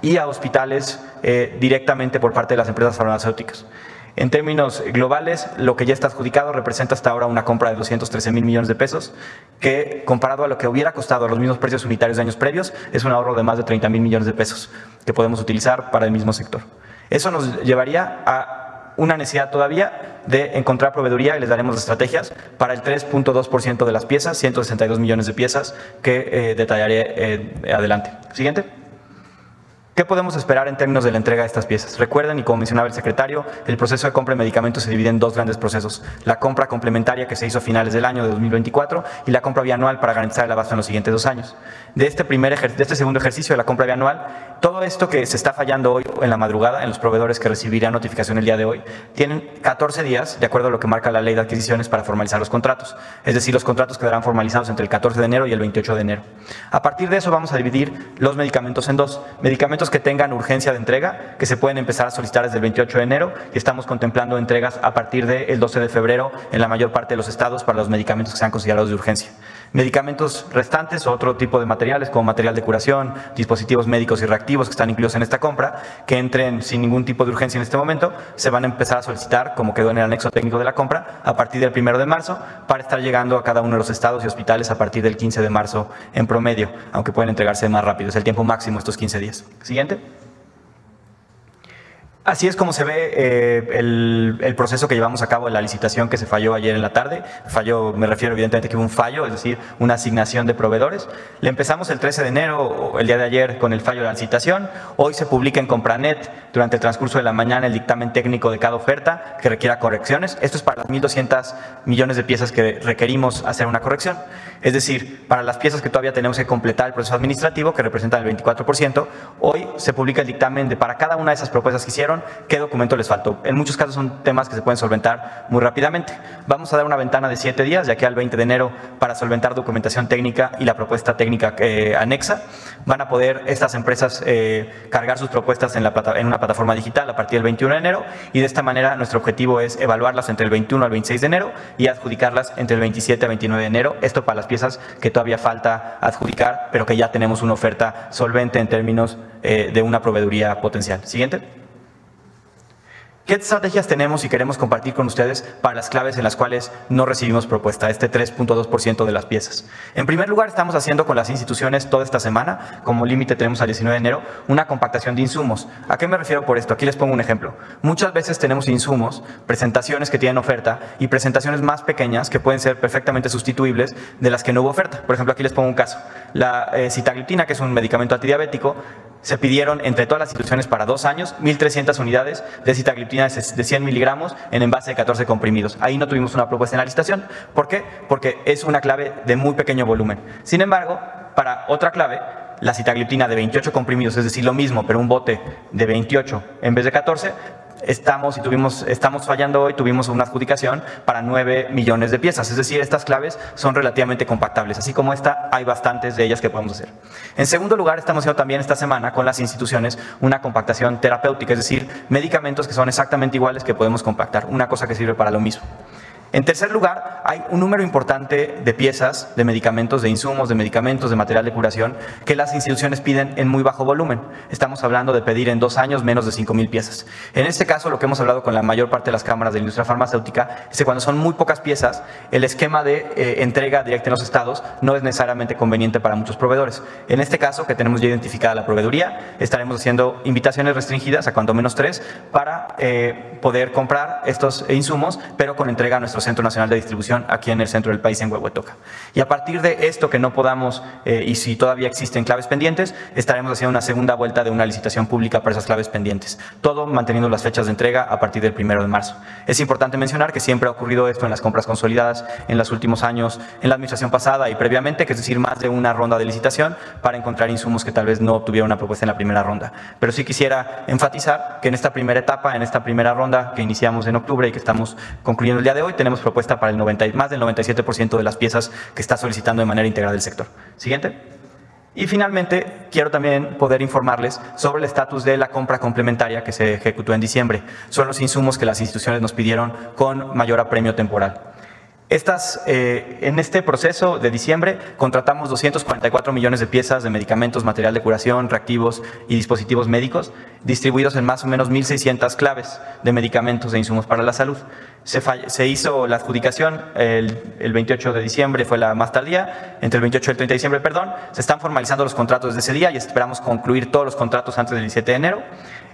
[SPEAKER 8] y a hospitales directamente por parte de las empresas farmacéuticas. En términos globales, lo que ya está adjudicado representa hasta ahora una compra de 213,000 millones de pesos, que comparado a lo que hubiera costado a los mismos precios unitarios de años previos, es un ahorro de más de 30,000 millones de pesos que podemos utilizar para el mismo sector. Eso nos llevaría a una necesidad todavía de encontrar proveeduría y les daremos las estrategias para el 3.2% de las piezas, 162 millones de piezas que detallaré adelante. Siguiente. ¿Qué podemos esperar en términos de la entrega de estas piezas? Recuerden, y como mencionaba el secretario, el proceso de compra de medicamentos se divide en dos grandes procesos. La compra complementaria que se hizo a finales del año de 2024 y la compra bianual para garantizar el abasto en los siguientes 2 años. De este segundo ejercicio de la compra bianual, todo esto que se está fallando hoy en la madrugada en los proveedores que recibirán notificación el día de hoy, tienen 14 días, de acuerdo a lo que marca la ley de adquisiciones, para formalizar los contratos. Es decir, los contratos quedarán formalizados entre el 14 de enero y el 28 de enero. A partir de eso vamos a dividir los medicamentos en dos. Medicamentos que tengan urgencia de entrega, que se pueden empezar a solicitar desde el 28 de enero y estamos contemplando entregas a partir del 12 de febrero en la mayor parte de los estados para los medicamentos que sean considerados de urgencia. Medicamentos restantes o otro tipo de materiales como material de curación, dispositivos médicos y reactivos que están incluidos en esta compra, que entren sin ningún tipo de urgencia en este momento, se van a empezar a solicitar, como quedó en el anexo técnico de la compra, a partir del 1 de marzo, para estar llegando a cada uno de los estados y hospitales a partir del 15 de marzo en promedio, aunque pueden entregarse más rápido, es el tiempo máximo estos 15 días. Siguiente. Así es como se ve el proceso que llevamos a cabo en la licitación que se falló ayer en la tarde. Fallo, me refiero evidentemente que hubo un fallo, es decir, una asignación de proveedores. Le empezamos el 13 de enero, el día de ayer, con el fallo de la licitación. Hoy se publica en Compranet, durante el transcurso de la mañana, el dictamen técnico de cada oferta que requiera correcciones. Esto es para las 1.200 millones de piezas que requerimos hacer una corrección. Es decir, para las piezas que todavía tenemos que completar el proceso administrativo, que representa el 24%, hoy se publica el dictamen de para cada una de esas propuestas que hicieron, qué documento les faltó. En muchos casos son temas que se pueden solventar muy rápidamente. Vamos a dar una ventana de 7 días, de aquí al 20 de enero, para solventar documentación técnica y la propuesta técnica anexa. Van a poder estas empresas cargar sus propuestas en una plataforma digital a partir del 21 de enero y de esta manera nuestro objetivo es evaluarlas entre el 21 al 26 de enero y adjudicarlas entre el 27 al 29 de enero. Esto para las piezas que todavía falta adjudicar, pero que ya tenemos una oferta solvente en términos de una proveeduría potencial. Siguiente. ¿Qué estrategias tenemos y queremos compartir con ustedes para las claves en las cuales no recibimos propuesta, este 3.2% de las piezas? En primer lugar, estamos haciendo con las instituciones toda esta semana, como límite tenemos al 19 de enero, una compactación de insumos. ¿A qué me refiero por esto? Aquí les pongo un ejemplo. Muchas veces tenemos insumos, presentaciones que tienen oferta y presentaciones más pequeñas que pueden ser perfectamente sustituibles de las que no hubo oferta. Por ejemplo, aquí les pongo un caso. La sitagliptina, que es un medicamento antidiabético, se pidieron entre todas las instituciones para 2 años 1.300 unidades de sitagliptina de 100 miligramos en envase de 14 comprimidos. Ahí no tuvimos una propuesta en la licitación. ¿Por qué? Porque es una clave de muy pequeño volumen. Sin embargo, para otra clave, la sitagliptina de 28 comprimidos, es decir, lo mismo, pero un bote de 28 en vez de 14, estamos fallando hoy, tuvimos una adjudicación para 9 millones de piezas, es decir, estas claves son relativamente compactables, así como esta, hay bastantes de ellas que podemos hacer. En segundo lugar, estamos haciendo también esta semana con las instituciones una compactación terapéutica, es decir, medicamentos que son exactamente iguales que podemos compactar, una cosa que sirve para lo mismo. En tercer lugar, hay un número importante de piezas, de medicamentos, de insumos, de medicamentos, de material de curación que las instituciones piden en muy bajo volumen. Estamos hablando de pedir en 2 años menos de 5,000 piezas. En este caso, lo que hemos hablado con la mayor parte de las cámaras de la industria farmacéutica es que cuando son muy pocas piezas, el esquema de entrega directa en los estados no es necesariamente conveniente para muchos proveedores. En este caso, que tenemos ya identificada la proveeduría, estaremos haciendo invitaciones restringidas a cuanto menos 3 para poder comprar estos insumos, pero con entrega a nuestro Centro Nacional de Distribución aquí en el centro del país, en Huehuetoca. Y a partir de esto que no podamos, y si todavía existen claves pendientes, estaremos haciendo una segunda vuelta de una licitación pública para esas claves pendientes. Todo manteniendo las fechas de entrega a partir del 1 de marzo. Es importante mencionar que siempre ha ocurrido esto en las compras consolidadas en los últimos años, en la administración pasada y previamente, que es decir, más de una ronda de licitación para encontrar insumos que tal vez no obtuvieron una propuesta en la primera ronda. Pero sí quisiera enfatizar que en esta primera etapa, en esta primera ronda que iniciamos en octubre y que estamos concluyendo el día de hoy, tenemos propuesta para más del 97% de las piezas que está solicitando de manera integral el sector. Siguiente. Y finalmente, quiero también poder informarles sobre el estatus de la compra complementaria que se ejecutó en diciembre. Son los insumos que las instituciones nos pidieron con mayor apremio temporal. En este proceso de diciembre contratamos 244 millones de piezas de medicamentos, material de curación, reactivos y dispositivos médicos, distribuidos en más o menos 1.600 claves de medicamentos e insumos para la salud. Se hizo la adjudicación el 28 de diciembre, fue la más tardía, entre el 28 y el 30 de diciembre, perdón. Se están formalizando los contratos desde ese día y esperamos concluir todos los contratos antes del 17 de enero.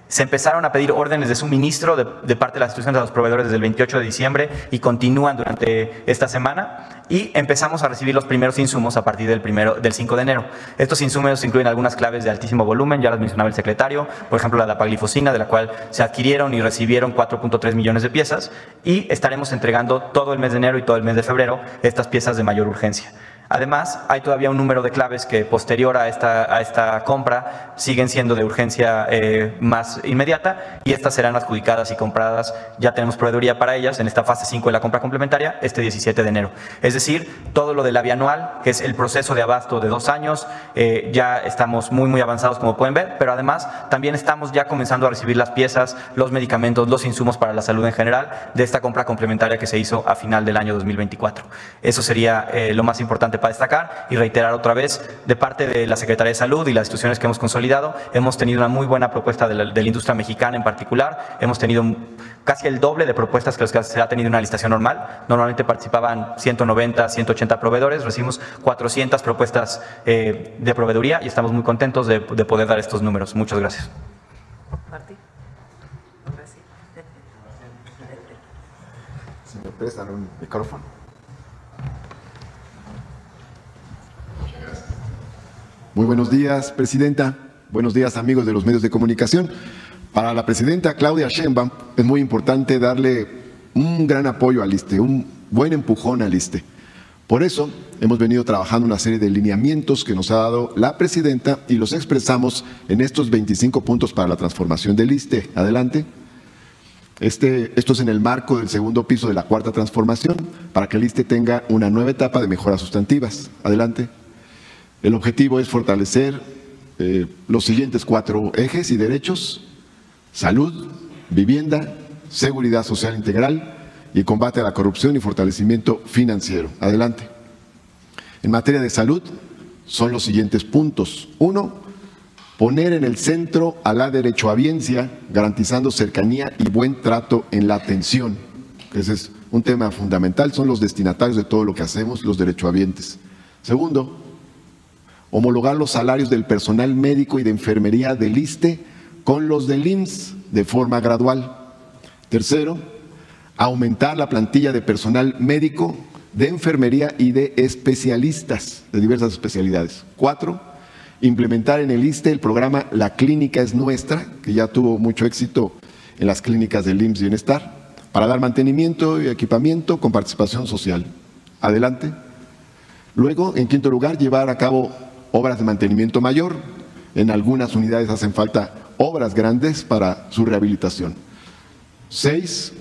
[SPEAKER 8] Se empezaron a pedir órdenes de suministro de parte de las instituciones a los proveedores desde el 28 de diciembre y continúan durante esta semana. Y empezamos a recibir los primeros insumos a partir del 5 de enero. Estos insumos incluyen algunas claves de altísimo volumen, ya las mencionaba el secretario, por ejemplo la dapaglifosina, de la cual se adquirieron y recibieron 4.3 millones de piezas, y estaremos entregando todo el mes de enero y todo el mes de febrero estas piezas de mayor urgencia. Además, hay todavía un número de claves que posterior a esta compra siguen siendo de urgencia más inmediata y estas serán adjudicadas y compradas. Ya tenemos proveeduría para ellas en esta fase 5 de la compra complementaria este 17 de enero. Es decir, todo lo de la bianual, que es el proceso de abasto de 2 años, ya estamos muy avanzados como pueden ver, pero además también estamos ya comenzando a recibir las piezas, los medicamentos, los insumos para la salud en general de esta compra complementaria que se hizo a final del año 2024. Eso sería lo más importante para destacar y reiterar otra vez, de parte de la Secretaría de Salud y las instituciones que hemos consolidado, hemos tenido una muy buena propuesta de la industria mexicana en particular. Hemos tenido casi el doble de propuestas que los que se ha tenido una licitación normal. Normalmente participaban 190, 180 proveedores, recibimos 400 propuestas de proveeduría y estamos muy contentos de poder dar estos números. Muchas gracias.
[SPEAKER 10] Si me prestan un micrófono. Muy buenos días, Presidenta. Buenos días, amigos de los medios de comunicación. Para la Presidenta Claudia Sheinbaum es muy importante darle un gran apoyo al ISSSTE, un buen empujón al ISSSTE. Por eso hemos venido trabajando una serie de lineamientos que nos ha dado la Presidenta y los expresamos en estos 25 puntos para la transformación del ISSSTE. Adelante. Esto es en el marco del segundo piso de la cuarta transformación para que el ISSSTE tenga una nueva etapa de mejoras sustantivas. Adelante. El objetivo es fortalecer los siguientes 4 ejes y derechos: salud, vivienda, seguridad social integral y combate a la corrupción y fortalecimiento financiero. Adelante. En materia de salud son los siguientes puntos. 1. Poner en el centro a la derechohabiencia, garantizando cercanía y buen trato en la atención. Ese es un tema fundamental, son los destinatarios de todo lo que hacemos, los derechohabientes. 2. Homologar los salarios del personal médico y de enfermería del ISSSTE con los del IMSS de forma gradual. 3. Aumentar la plantilla de personal médico, de enfermería y de especialistas de diversas especialidades. 4. implementar en el ISSSTE el programa La Clínica es Nuestra, que ya tuvo mucho éxito en las clínicas del IMSS Bienestar, para dar mantenimiento y equipamiento con participación social. Adelante. Luego, en quinto lugar, llevar a cabo obras de mantenimiento mayor. En algunas unidades hacen falta obras grandes para su rehabilitación. 6,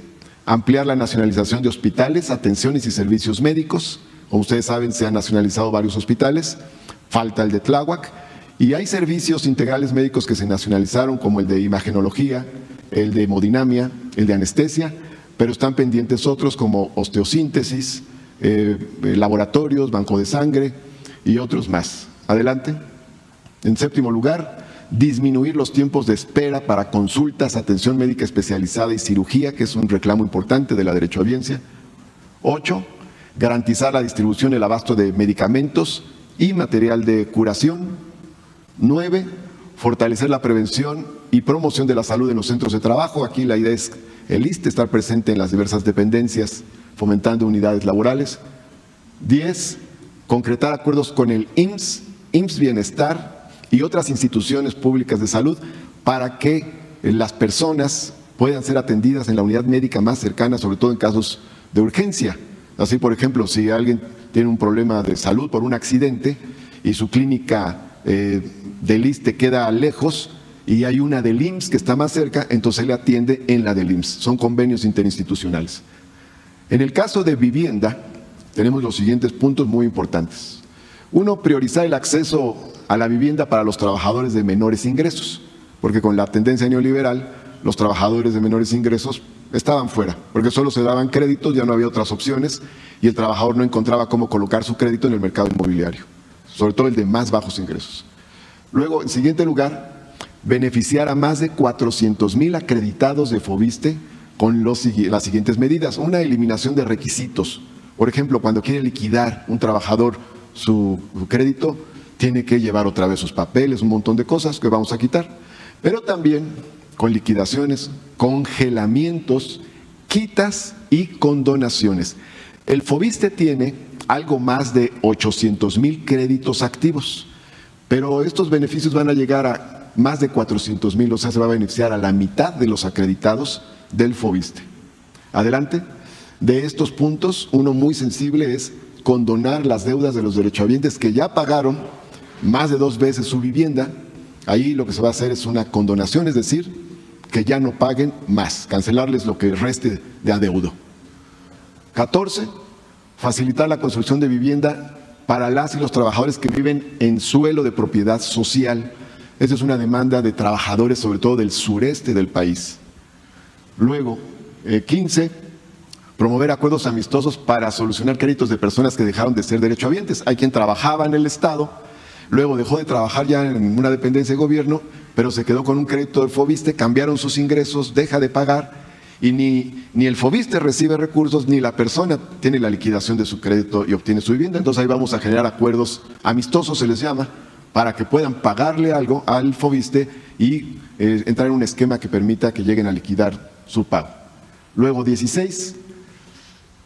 [SPEAKER 10] ampliar la nacionalización de hospitales, atenciones y servicios médicos. Como ustedes saben, se han nacionalizado varios hospitales, falta el de Tláhuac, y hay servicios integrales médicos que se nacionalizaron, como el de imagenología, el de hemodinamia, el de anestesia, pero están pendientes otros como osteosíntesis, laboratorios, banco de sangre y otros más. Adelante. En séptimo lugar, disminuir los tiempos de espera para consultas, atención médica especializada y cirugía, que es un reclamo importante de la derechohabiencia. 8, garantizar la distribución y el abasto de medicamentos y material de curación. 9, fortalecer la prevención y promoción de la salud en los centros de trabajo. Aquí la idea es el ISSSTE estar presente en las diversas dependencias, fomentando unidades laborales. 10, concretar acuerdos con el IMSS, IMSS Bienestar y otras instituciones públicas de salud para que las personas puedan ser atendidas en la unidad médica más cercana, sobre todo en casos de urgencia. Así, por ejemplo, si alguien tiene un problema de salud por un accidente y su clínica del ISSSTE queda lejos y hay una del IMSS que está más cerca, entonces le atiende en la del IMSS. Son convenios interinstitucionales. En el caso de vivienda, tenemos los siguientes puntos muy importantes. 1, priorizar el acceso a la vivienda para los trabajadores de menores ingresos, porque con la tendencia neoliberal, los trabajadores de menores ingresos estaban fuera, porque solo se daban créditos, ya no había otras opciones, y el trabajador no encontraba cómo colocar su crédito en el mercado inmobiliario, sobre todo el de más bajos ingresos. Luego, en siguiente lugar, beneficiar a más de 400,000 acreditados de FOVISSSTE con las siguientes medidas. Una, eliminación de requisitos. Por ejemplo, cuando quiere liquidar un trabajador su crédito, tiene que llevar otra vez sus papeles, un montón de cosas que vamos a quitar. Pero también con liquidaciones, congelamientos, quitas y condonaciones. El FOVISSSTE tiene algo más de 800,000 créditos activos, pero estos beneficios van a llegar a más de 400,000, o sea, se va a beneficiar a la mitad de los acreditados del FOVISSSTE. Adelante. De estos puntos, uno muy sensible es condonar las deudas de los derechohabientes que ya pagaron más de 2 veces su vivienda. Ahí lo que se va a hacer es una condonación, es decir, que ya no paguen más, cancelarles lo que reste de adeudo. 14, facilitar la construcción de vivienda para las y los trabajadores que viven en suelo de propiedad social. Esa es una demanda de trabajadores, sobre todo del sureste del país. Luego, 15, promover acuerdos amistosos para solucionar créditos de personas que dejaron de ser derechohabientes. Hay quien trabajaba en el Estado, luego dejó de trabajar ya en una dependencia de gobierno, pero se quedó con un crédito del FOVISSSTE, cambiaron sus ingresos, deja de pagar y ni el FOVISSSTE recibe recursos, ni la persona tiene la liquidación de su crédito y obtiene su vivienda. Entonces ahí vamos a generar acuerdos amistosos, se les llama, para que puedan pagarle algo al FOVISSSTE y entrar en un esquema que permita que lleguen a liquidar su pago. Luego, 16,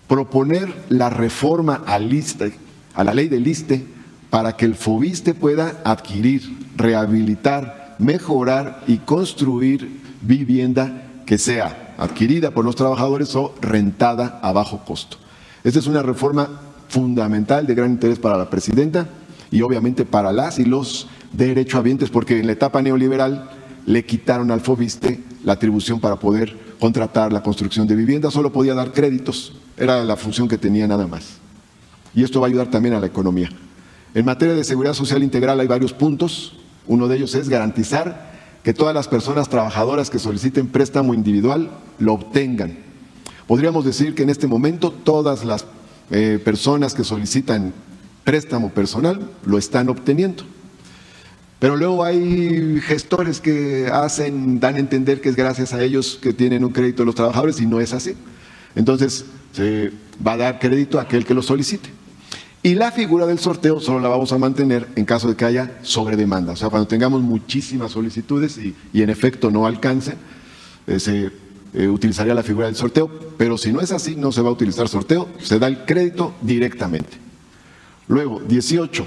[SPEAKER 10] proponer la reforma al ISSSTE, a la ley del ISSSTE, para que el FOVISSSTE pueda adquirir, rehabilitar, mejorar y construir vivienda que sea adquirida por los trabajadores o rentada a bajo costo. Esta es una reforma fundamental de gran interés para la presidenta y obviamente para las y los derechohabientes, porque en la etapa neoliberal le quitaron al FOVISSSTE la atribución para poder contratar la construcción de vivienda, solo podía dar créditos, era la función que tenía nada más. Y esto va a ayudar también a la economía. En materia de seguridad social integral hay varios puntos. Uno de ellos es garantizar que todas las personas trabajadoras que soliciten préstamo individual lo obtengan. Podríamos decir que en este momento todas las personas que solicitan préstamo personal lo están obteniendo. Pero luego hay gestores que dan a entender que es gracias a ellos que tienen un crédito los trabajadores y no es así. Entonces se va a dar crédito a aquel que lo solicite. Y la figura del sorteo solo la vamos a mantener en caso de que haya sobredemanda. O sea, cuando tengamos muchísimas solicitudes y en efecto no alcance, se utilizaría la figura del sorteo. Pero si no es así, no se va a utilizar sorteo, se da el crédito directamente. Luego, 18.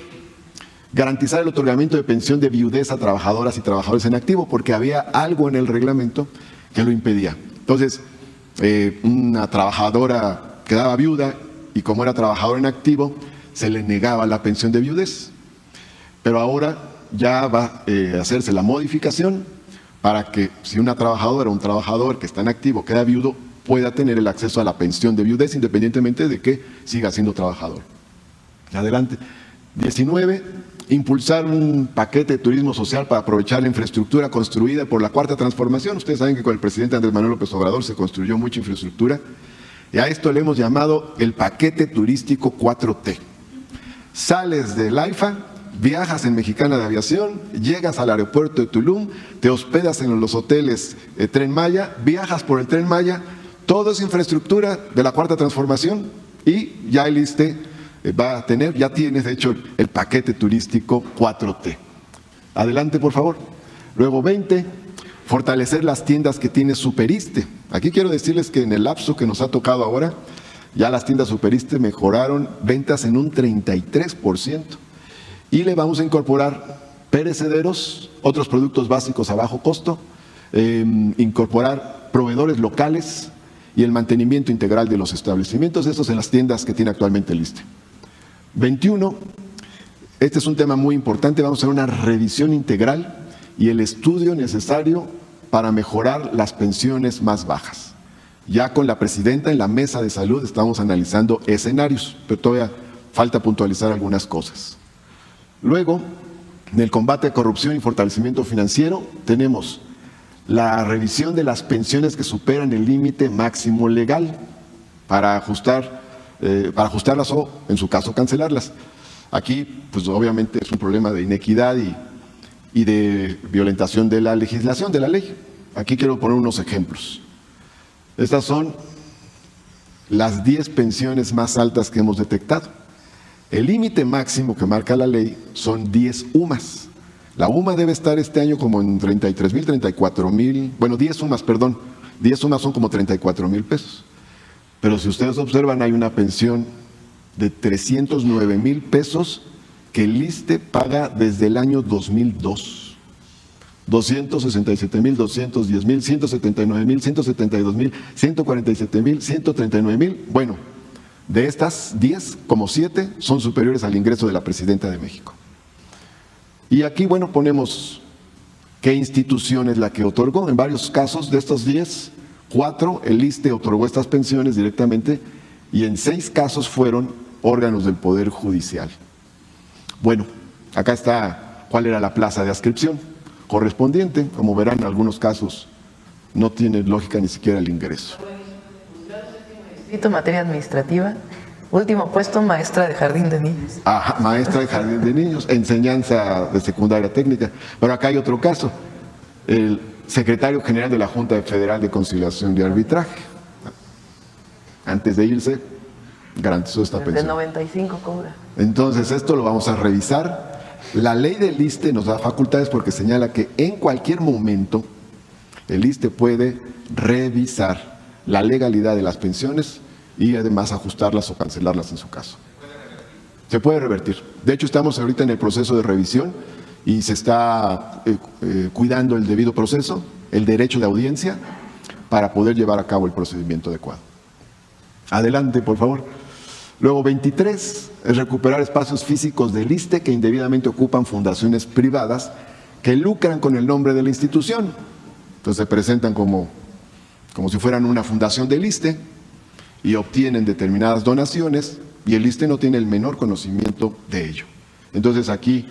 [SPEAKER 10] garantizar el otorgamiento de pensión de viudez a trabajadoras y trabajadores en activo, porque había algo en el reglamento que lo impedía. Entonces, una trabajadora quedaba viuda y como era trabajador en activo, se le negaba la pensión de viudez. Pero ahora ya va a hacerse la modificación para que si una trabajadora o un trabajador que está en activo queda viudo, pueda tener el acceso a la pensión de viudez independientemente de que siga siendo trabajador. Adelante. 19. Impulsar un paquete de turismo social para aprovechar la infraestructura construida por la Cuarta Transformación. Ustedes saben que con el presidente Andrés Manuel López Obrador se construyó mucha infraestructura y a esto le hemos llamado el paquete turístico 4T. Sales del AIFA, viajas en Mexicana de Aviación, llegas al aeropuerto de Tulum, te hospedas en los hoteles Tren Maya, viajas por el Tren Maya, todo es infraestructura de la Cuarta Transformación y ya el ISSSTE va a tener, ya tienes de hecho el paquete turístico 4T. Adelante, por favor. Luego 20, fortalecer las tiendas que tiene Superiste. Aquí quiero decirles que en el lapso que nos ha tocado ahora, ya las tiendas Superiste mejoraron ventas en un 33%. Y le vamos a incorporar perecederos, otros productos básicos a bajo costo, incorporar proveedores locales y el mantenimiento integral de los establecimientos, estos en las tiendas que tiene actualmente el ISSSTE. 21, este es un tema muy importante, vamos a hacer una revisión integral y el estudio necesario para mejorar las pensiones más bajas. Ya con la presidenta en la mesa de salud estamos analizando escenarios, pero todavía falta puntualizar algunas cosas. Luego, en el combate a corrupción y fortalecimiento financiero, tenemos la revisión de las pensiones que superan el límite máximo legal para ajustarlas o, en su caso, cancelarlas. Aquí, pues obviamente es un problema de inequidad y de violentación de la legislación, de la ley. Aquí quiero poner unos ejemplos. Estas son las 10 pensiones más altas que hemos detectado. El límite máximo que marca la ley son 10 UMAS. La UMA debe estar este año como en 33,000, 34,000, bueno, 10 UMAS, perdón. 10 UMAS son como 34,000 pesos. Pero si ustedes observan, hay una pensión de 309,000 pesos que el ISSSTE paga desde el año 2002. 267,000, 210,000, 179,000, 172,000, 147,000, 139,000. Bueno, de estas 10, como 7 son superiores al ingreso de la Presidenta de México. Y aquí, bueno, ponemos qué institución es la que otorgó. En varios casos de estos 10, 4, el ISSSTE otorgó estas pensiones directamente y en 6 casos fueron órganos del Poder Judicial. Bueno, acá está cuál era la plaza de adscripción correspondiente. Como verán, en algunos casos no tiene lógica ni siquiera el ingreso.
[SPEAKER 1] Materia administrativa, último puesto, maestra de jardín de niños.
[SPEAKER 10] Ajá, maestra de jardín de niños, enseñanza de secundaria técnica. Pero acá hay otro caso, el secretario general de la Junta Federal de Conciliación y Arbitraje. Antes de irse, garantizó esta pensión.
[SPEAKER 1] De 95 cobra.
[SPEAKER 10] Entonces, esto lo vamos a revisar. La ley del ISSSTE nos da facultades porque señala que en cualquier momento el ISSSTE puede revisar la legalidad de las pensiones y además ajustarlas o cancelarlas en su caso. Se puede revertir. De hecho, estamos ahorita en el proceso de revisión y se está cuidando el debido proceso, el derecho de audiencia, para poder llevar a cabo el procedimiento adecuado. Adelante, por favor. Luego, 23, es recuperar espacios físicos del ISSSTE que indebidamente ocupan fundaciones privadas que lucran con el nombre de la institución. Entonces se presentan como si fueran una fundación del ISSSTE y obtienen determinadas donaciones y el ISSSTE no tiene el menor conocimiento de ello. Entonces aquí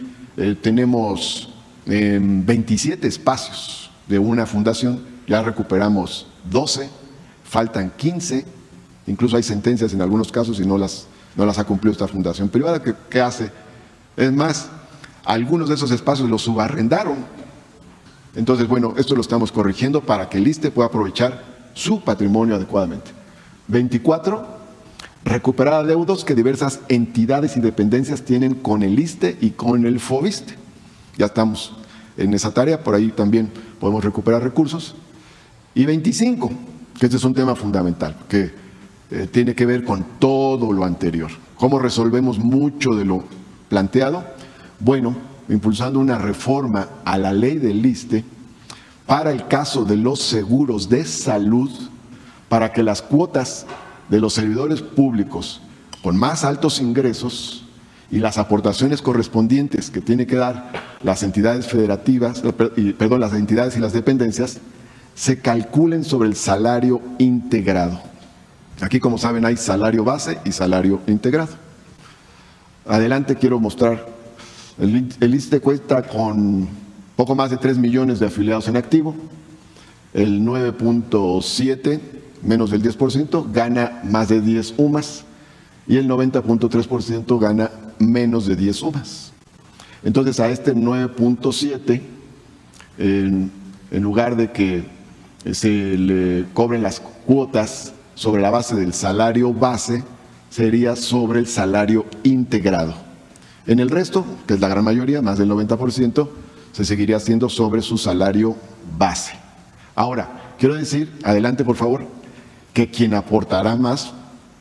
[SPEAKER 10] tenemos 27 espacios de una fundación, ya recuperamos 12, faltan 15, incluso hay sentencias en algunos casos y no las ha cumplido esta fundación privada. ¿Qué hace? Es más, algunos de esos espacios los subarrendaron. Entonces, bueno, esto lo estamos corrigiendo para que el ISSSTE pueda aprovechar su patrimonio adecuadamente. 24, recuperar adeudos que diversas entidades y dependencias tienen con el ISSSTE y con el FOBISSSTE. Ya estamos en esa tarea, por ahí también podemos recuperar recursos. Y 25, que este es un tema fundamental, que tiene que ver con todo lo anterior. ¿Cómo resolvemos mucho de lo planteado? bueno, impulsando una reforma a la ley del ISSSTE para el caso de los seguros de salud, para que las cuotas de los servidores públicos con más altos ingresos y las aportaciones correspondientes que tiene que dar las entidades federativas, las entidades y las dependencias, se calculen sobre el salario integrado. Aquí, como saben, hay salario base y salario integrado. Adelante quiero mostrar, el ISSSTE cuenta con poco más de 3 millones de afiliados en activo, el 9.7, menos del 10%, gana más de 10 UMAS y el 90.3% gana menos de 10 UMAS. Entonces, a este 9.7, en lugar de que se le cobren las cuotas sobre la base del salario base, sería sobre el salario integrado. En el resto, que es la gran mayoría, más del 90%, se seguiría haciendo sobre su salario base. Ahora, quiero decir, adelante por favor, que quien aportará más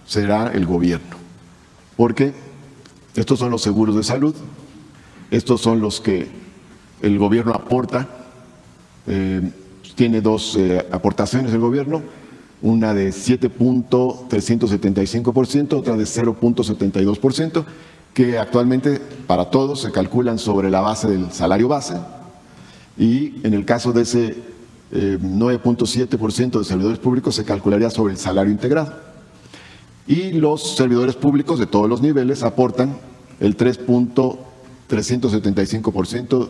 [SPEAKER 10] será el gobierno, porque estos son los seguros de salud, estos son los que el gobierno aporta, tiene dos aportaciones el gobierno, una de 7.375%, otra de 0.72%, que actualmente para todos se calculan sobre la base del salario base, y en el caso de ese 9.7% de servidores públicos se calcularía sobre el salario integrado. Y los servidores públicos de todos los niveles aportan el 3.375%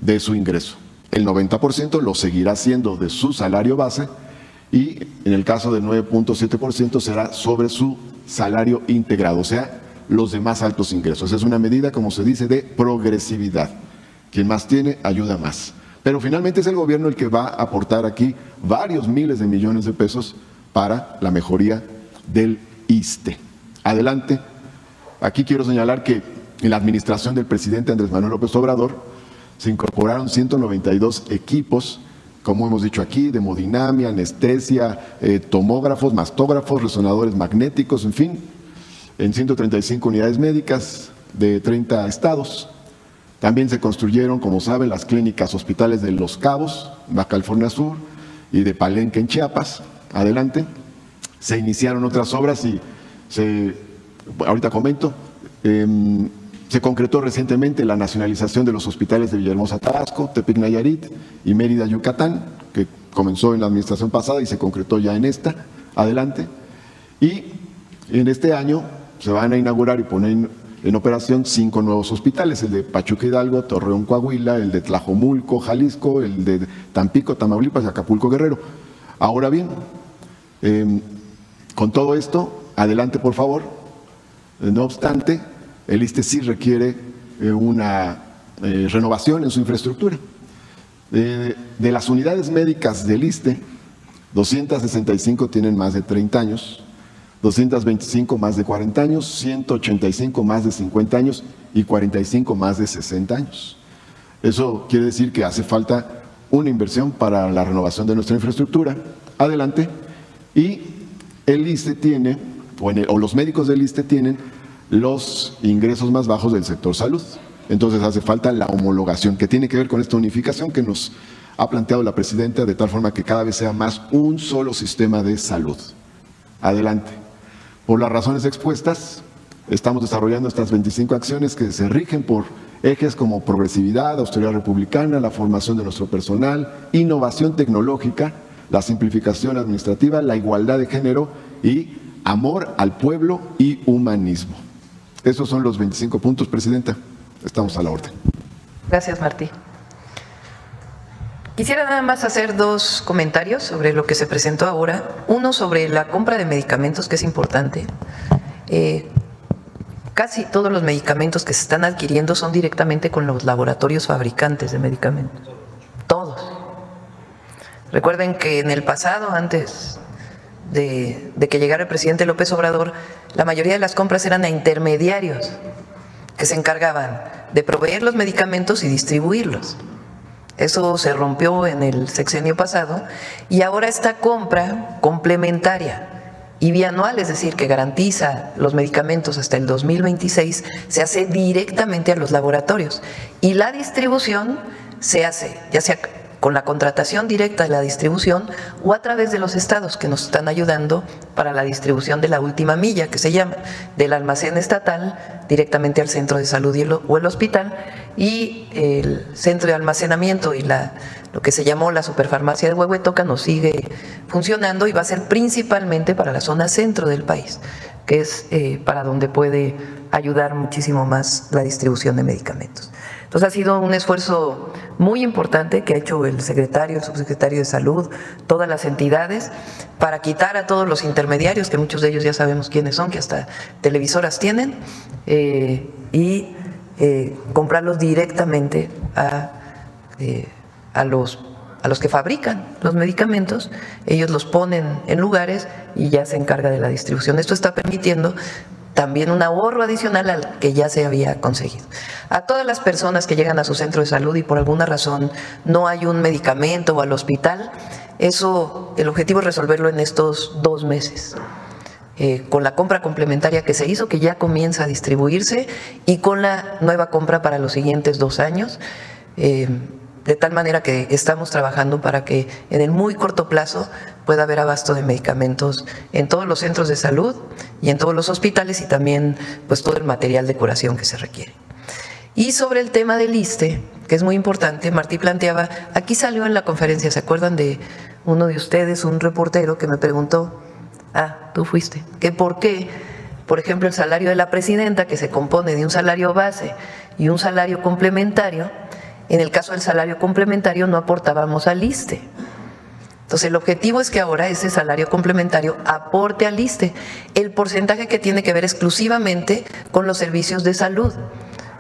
[SPEAKER 10] de su ingreso. El 90% lo seguirá siendo de su salario base, y en el caso del 9.7% será sobre su salario integrado, o sea, los de más altos ingresos. Es una medida, como se dice, de progresividad. Quien más tiene, ayuda más. Pero finalmente es el gobierno el que va a aportar aquí varios miles de millones de pesos para la mejoría del ISSSTE. Adelante. Aquí quiero señalar que en la administración del presidente Andrés Manuel López Obrador se incorporaron 192 equipos, como hemos dicho aquí, de hemodinamia, anestesia, tomógrafos, mastógrafos, resonadores magnéticos, en fin, en 135 unidades médicas de 30 estados. También se construyeron, como saben, las clínicas hospitales de Los Cabos, Baja California Sur, y de Palenque en Chiapas. Adelante. Se iniciaron otras obras y ahorita comento, se concretó recientemente la nacionalización de los hospitales de Villahermosa, Tabasco, Tepic, Nayarit y Mérida, Yucatán, que comenzó en la administración pasada y se concretó ya en esta. Adelante. Y en este año se van a inaugurar y poner en operación 5 nuevos hospitales: el de Pachuca Hidalgo, Torreón, Coahuila, el de Tlajomulco, Jalisco, el de Tampico, Tamaulipas y Acapulco, Guerrero. Ahora bien, con todo esto, adelante por favor. No obstante, el ISSSTE sí requiere una renovación en su infraestructura. De las unidades médicas del ISSSTE, 265 tienen más de 30 años, 225 más de 40 años, 185 más de 50 años y 45 más de 60 años. Eso quiere decir que hace falta una inversión para la renovación de nuestra infraestructura. Adelante. Y el ISSSTE tiene, o los médicos del ISSSTE tienen los ingresos más bajos del sector salud. Entonces hace falta la homologación, que tiene que ver con esta unificación que nos ha planteado la presidenta, de tal forma que cada vez sea más un solo sistema de salud. Adelante. Por las razones expuestas, estamos desarrollando estas 25 acciones que se rigen por ejes como progresividad, austeridad republicana, la formación de nuestro personal, innovación tecnológica, la simplificación administrativa, la igualdad de género y amor al pueblo y humanismo. Esos son los 25 puntos, Presidenta. Estamos a la orden.
[SPEAKER 1] Gracias, Martí. Quisiera nada más hacer 2 comentarios sobre lo que se presentó ahora. Uno sobre la compra de medicamentos, que es importante. Casi todos los medicamentos que se están adquiriendo son directamente con los laboratorios fabricantes de medicamentos. Todos. Recuerden que en el pasado, antes de que llegara el presidente López Obrador, la mayoría de las compras eran a intermediarios que se encargaban de proveer los medicamentos y distribuirlos. Eso se rompió en el sexenio pasado y ahora esta compra complementaria y bianual, es decir, que garantiza los medicamentos hasta el 2026, se hace directamente a los laboratorios y la distribución se hace ya sea con la contratación directa de la distribución o a través de los estados que nos están ayudando para la distribución de la última milla, que se llama, del almacén estatal directamente al centro de salud o el hospital, y el centro de almacenamiento y lo que se llamó la superfarmacia de Huehuetoca nos sigue funcionando y va a ser principalmente para la zona centro del país, que es para donde puede ayudar muchísimo más la distribución de medicamentos. Entonces ha sido un esfuerzo muy importante que ha hecho el secretario, el subsecretario de Salud, todas las entidades, para quitar a todos los intermediarios, que muchos de ellos ya sabemos quiénes son, que hasta televisoras tienen, y comprarlos directamente a los que fabrican los medicamentos. Ellos los ponen en lugares y ya se encarga de la distribución. Esto está permitiendo también un ahorro adicional al que ya se había conseguido. A todas las personas que llegan a su centro de salud y por alguna razón no hay un medicamento o al hospital, el objetivo es resolverlo en estos 2 meses. Con la compra complementaria que se hizo, que ya comienza a distribuirse, y con la nueva compra para los siguientes 2 años, de tal manera que estamos trabajando para que en el muy corto plazo pueda haber abasto de medicamentos en todos los centros de salud y en todos los hospitales, y también pues todo el material de curación que se requiere. Y sobre el tema del ISSSTE, que es muy importante, Martí planteaba, aquí salió en la conferencia, ¿se acuerdan de uno de ustedes, un reportero que me preguntó, tú fuiste, que por qué, por ejemplo, el salario de la presidenta, que se compone de un salario base y un salario complementario, en el caso del salario complementario no aportábamos al ISSSTE? Entonces el objetivo es que ahora ese salario complementario aporte al ISSSTE el porcentaje que tiene que ver exclusivamente con los servicios de salud.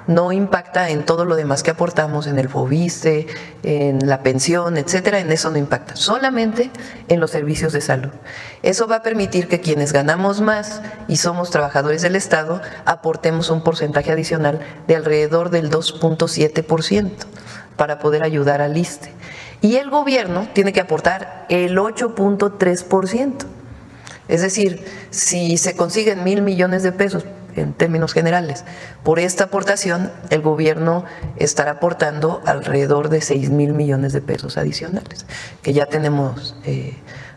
[SPEAKER 1] No impacta en todo lo demás que aportamos, en el FOBISSSTE, en la pensión, etcétera, en eso no impacta, solamente en los servicios de salud. Eso va a permitir que quienes ganamos más y somos trabajadores del Estado aportemos un porcentaje adicional de alrededor del 2.7% para poder ayudar al ISSSTE. Y el gobierno tiene que aportar el 8.3%. Es decir, si se consiguen 1,000 millones de pesos, en términos generales, por esta aportación, el gobierno estará aportando alrededor de 6,000 millones de pesos adicionales, que ya tenemos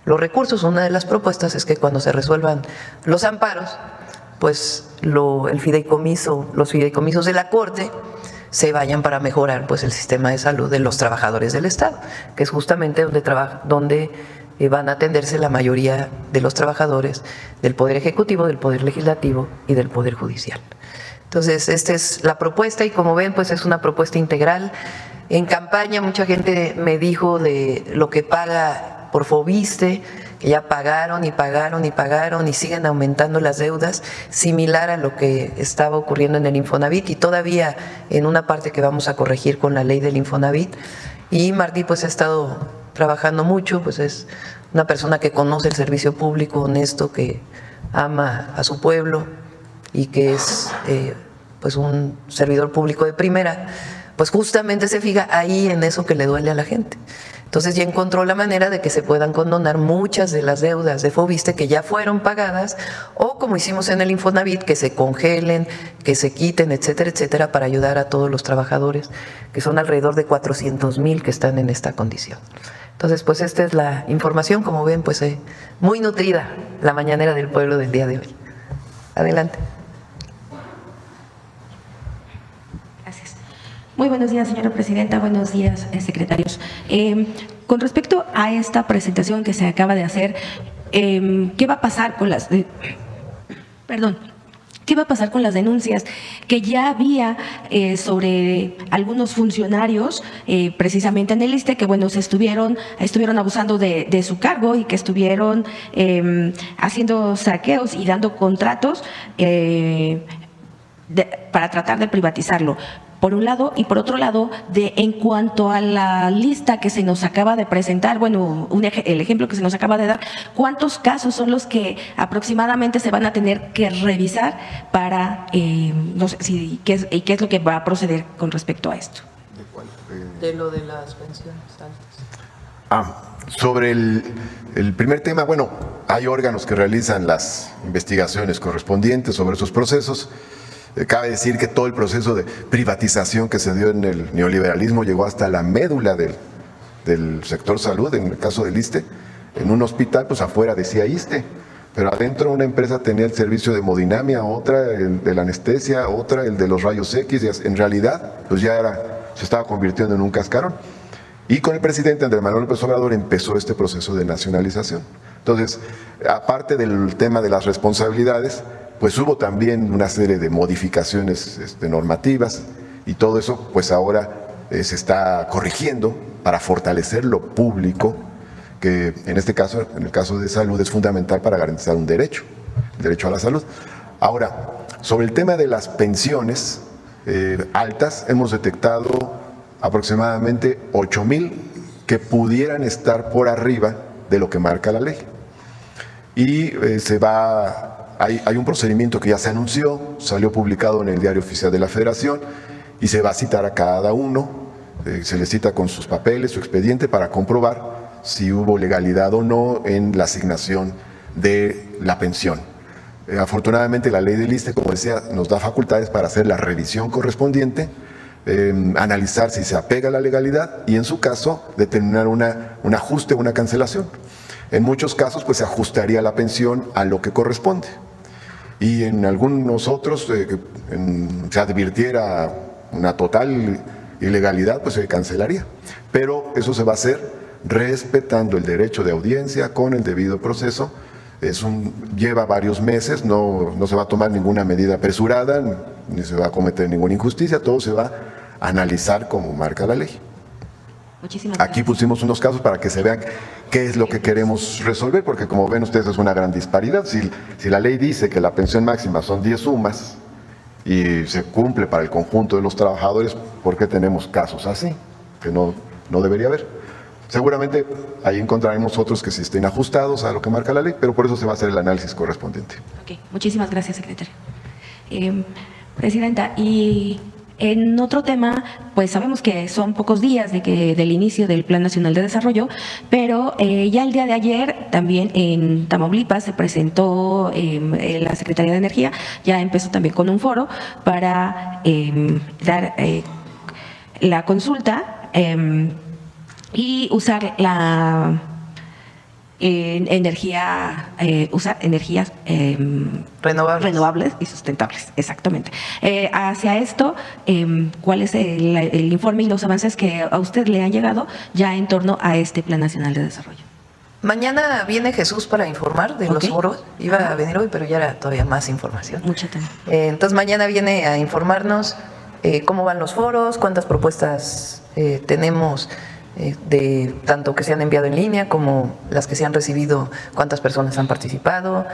[SPEAKER 1] los recursos. Una de las propuestas es que cuando se resuelvan los amparos, pues los fideicomisos de la Corte se vayan para mejorar pues el sistema de salud de los trabajadores del Estado, que es justamente donde van a atenderse la mayoría de los trabajadores del Poder Ejecutivo, del Poder Legislativo y del Poder Judicial. Entonces, esta es la propuesta y como ven, pues es una propuesta integral. En campaña mucha gente me dijo de lo que paga por FOBISSSTE, que ya pagaron y pagaron y pagaron y siguen aumentando las deudas, similar a lo que estaba ocurriendo en el Infonavit y todavía en una parte que vamos a corregir con la ley del Infonavit. Y Martí pues ha estado trabajando mucho, pues es una persona que conoce el servicio público, honesto, que ama a su pueblo y que es pues un servidor público de primera, pues justamente se fija ahí en eso que le duele a la gente. Entonces ya encontró la manera de que se puedan condonar muchas de las deudas de FOBISSSTE que ya fueron pagadas, o como hicimos en el Infonavit, que se congelen, que se quiten, etcétera, etcétera, para ayudar a todos los trabajadores, que son alrededor de 400,000 que están en esta condición. Entonces, pues esta es la información, como ven, pues muy nutrida la mañanera del pueblo del día de hoy. Adelante.
[SPEAKER 11] Gracias. Muy buenos días, señora presidenta. Buenos días, secretarios. Con respecto a esta presentación que se acaba de hacer, ¿qué va a pasar con las... ¿Qué va a pasar con las denuncias que ya había sobre algunos funcionarios, precisamente en el ISSSTE, que bueno, estuvieron abusando de su cargo y que estuvieron haciendo saqueos y dando contratos para tratar de privatizarlo? Por un lado, y por otro lado, en cuanto a la lista que se nos acaba de presentar, bueno, el ejemplo que se nos acaba de dar, ¿cuántos casos son los que aproximadamente se van a tener que revisar para, no sé, qué es lo que va a proceder con respecto a esto?
[SPEAKER 1] ¿De cuál? De lo de las pensiones altas.
[SPEAKER 10] Sobre el primer tema, bueno, hay órganos que realizan las investigaciones correspondientes sobre esos procesos. Cabe decir que todo el proceso de privatización que se dio en el neoliberalismo llegó hasta la médula del sector salud, en el caso del ISSSTE. En un hospital, pues afuera decía ISSSTE, pero adentro una empresa tenía el servicio de hemodinamia, otra el de la anestesia, otra el de los rayos X, y en realidad pues ya se estaba convirtiendo en un cascarón. Y con el presidente Andrés Manuel López Obrador empezó este proceso de nacionalización. Entonces, aparte del tema de las responsabilidades, pues hubo también una serie de modificaciones normativas, y todo eso pues ahora se está corrigiendo para fortalecer lo público, que en este caso, en el caso de salud, es fundamental para garantizar un derecho, el derecho a la salud. Ahora, sobre el tema de las pensiones altas, hemos detectado aproximadamente 8,000 que pudieran estar por arriba de lo que marca la ley. Y hay un procedimiento que ya se anunció, salió publicado en el Diario Oficial de la Federación, y se va a citar a cada uno, se le cita con sus papeles, su expediente, para comprobar si hubo legalidad o no en la asignación de la pensión. Afortunadamente la ley del ISSSTE, como decía, nos da facultades para hacer la revisión correspondiente, analizar si se apega a la legalidad y en su caso determinar un ajuste o una cancelación. En muchos casos pues se ajustaría la pensión a lo que corresponde, y en algunos otros se advirtiera una total ilegalidad, pues se cancelaría. Pero eso se va a hacer respetando el derecho de audiencia con el debido proceso. Lleva varios meses, no se va a tomar ninguna medida apresurada, ni se va a cometer ninguna injusticia, todo se va a analizar como marca la ley.
[SPEAKER 11] Muchísimas gracias.
[SPEAKER 10] Aquí pusimos unos casos para que se vean qué es lo que queremos resolver, porque como ven ustedes es una gran disparidad. Si la ley dice que la pensión máxima son 10 sumas y se cumple para el conjunto de los trabajadores, ¿por qué tenemos casos así? Que no debería haber. Seguramente ahí encontraremos otros que sí estén ajustados a lo que marca la ley, pero por eso se va a hacer el análisis correspondiente.
[SPEAKER 11] Ok, muchísimas gracias, secretaria. Presidenta, y en otro tema, pues sabemos que son pocos días del inicio del Plan Nacional de Desarrollo, pero ya el día de ayer también en Tamaulipas se presentó la Secretaría de Energía, ya empezó también con un foro para dar la consulta y usar la usar energías renovables y sustentables, exactamente. Hacia esto, ¿cuál es el informe y los avances que a usted le han llegado ya en torno a este Plan Nacional de Desarrollo?
[SPEAKER 1] Mañana viene Jesús para informar de los foros. Iba a venir hoy, pero ya era todavía más información.
[SPEAKER 11] Mucho tiempo.
[SPEAKER 1] Entonces mañana viene a informarnos cómo van los foros, cuántas propuestas tenemos, de tanto que se han enviado en línea como las que se han recibido, cuántas personas han participado,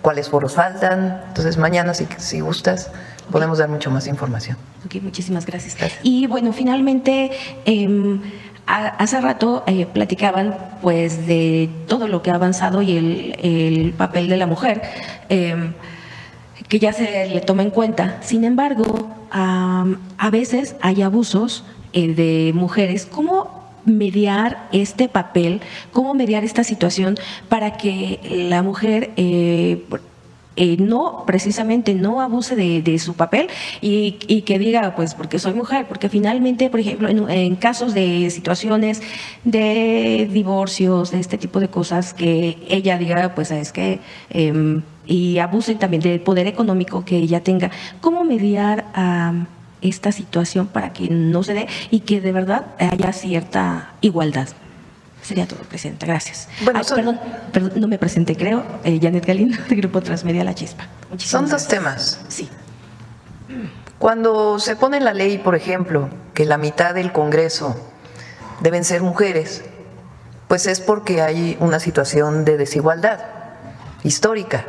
[SPEAKER 1] cuáles foros faltan. Entonces mañana, si gustas, podemos dar mucho más información.
[SPEAKER 11] Ok, muchísimas gracias. Y bueno, finalmente, hace rato platicaban pues de todo lo que ha avanzado y el papel de la mujer, que ya se le toma en cuenta. Sin embargo, a veces hay abusos de mujeres. ¿Cómo mediar este papel, cómo mediar esta situación para que la mujer precisamente no abuse de su papel y que diga, pues porque soy mujer? Porque finalmente, por ejemplo, en casos de situaciones de divorcios, de este tipo de cosas, que ella diga, pues es que y abusen también del poder económico que ella tenga. ¿Cómo mediar esta situación para que no se dé y que de verdad haya cierta igualdad? Sería todo, Presidenta. Gracias.
[SPEAKER 1] Bueno,
[SPEAKER 11] perdón, no me presenté, creo. Janet Galindo, de Grupo Transmedia La Chispa.
[SPEAKER 1] Son dos temas.
[SPEAKER 11] Sí.
[SPEAKER 1] Cuando se pone en la ley, por ejemplo, que la mitad del Congreso deben ser mujeres, pues es porque hay una situación de desigualdad histórica.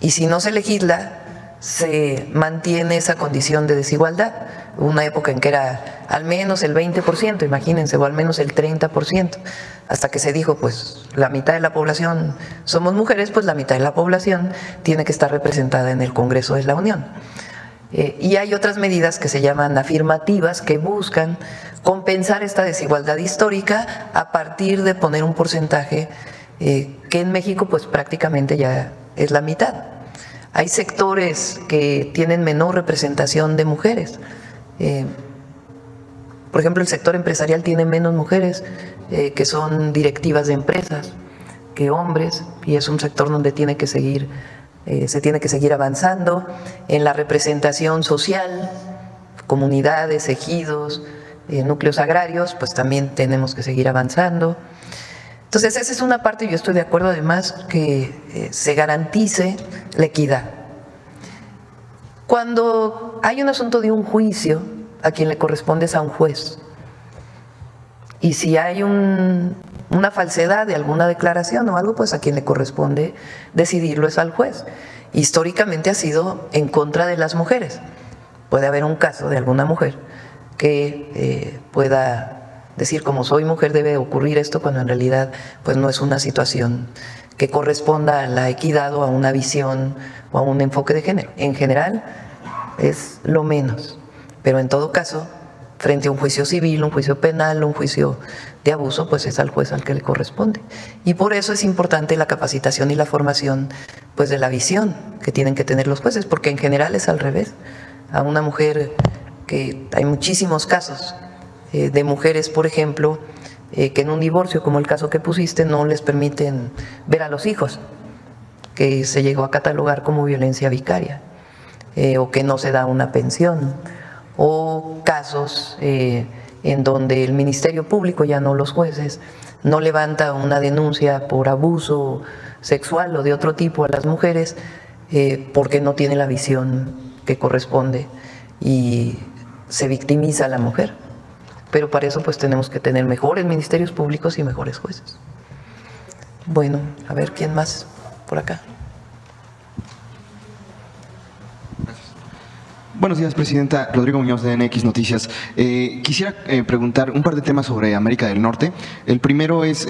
[SPEAKER 1] Y si no se legisla, se mantiene esa condición de desigualdad. Hubo una época en que era al menos el 20%, imagínense, o al menos el 30%, hasta que se dijo, pues la mitad de la población somos mujeres, pues la mitad de la población tiene que estar representada en el Congreso de la Unión. Y hay otras medidas que se llaman afirmativas que buscan compensar esta desigualdad histórica a partir de poner un porcentaje que en México pues prácticamente ya es la mitad. Hay sectores que tienen menor representación de mujeres. Por ejemplo, el sector empresarial tiene menos mujeres que son directivas de empresas que hombres, y es un sector donde se tiene que seguir avanzando en la representación social, comunidades, ejidos, núcleos agrarios, pues también tenemos que seguir avanzando. Entonces esa es una parte, yo estoy de acuerdo además que se garantice la equidad. Cuando hay un asunto de un juicio, a quien le corresponde es a un juez. Y si hay una falsedad de alguna declaración o algo, pues a quien le corresponde decidirlo es al juez. Históricamente ha sido en contra de las mujeres. Puede haber un caso de alguna mujer que pueda decir, como soy mujer debe ocurrir esto, cuando en realidad pues no es una situación que corresponda a la equidad o a una visión o a un enfoque de género. En general es lo menos, pero en todo caso, frente a un juicio civil, un juicio penal, un juicio de abuso, pues es al juez al que le corresponde. Y por eso es importante la capacitación y la formación pues de la visión que tienen que tener los jueces, porque en general es al revés. A una mujer, que hay muchísimos casos de mujeres, por ejemplo, que en un divorcio, como el caso que pusiste, no les permiten ver a los hijos, que se llegó a catalogar como violencia vicaria, o que no se da una pensión, o casos en donde el Ministerio Público, ya no los jueces, no levanta una denuncia por abuso sexual o de otro tipo a las mujeres porque no tiene la visión que corresponde y se victimiza a la mujer. Pero para eso pues tenemos que tener mejores ministerios públicos y mejores jueces. Bueno, a ver, ¿quién más por acá?
[SPEAKER 12] Buenos días, Presidenta. Rodrigo Muñoz, de NX Noticias. Quisiera preguntar un par de temas sobre América del Norte. El primero es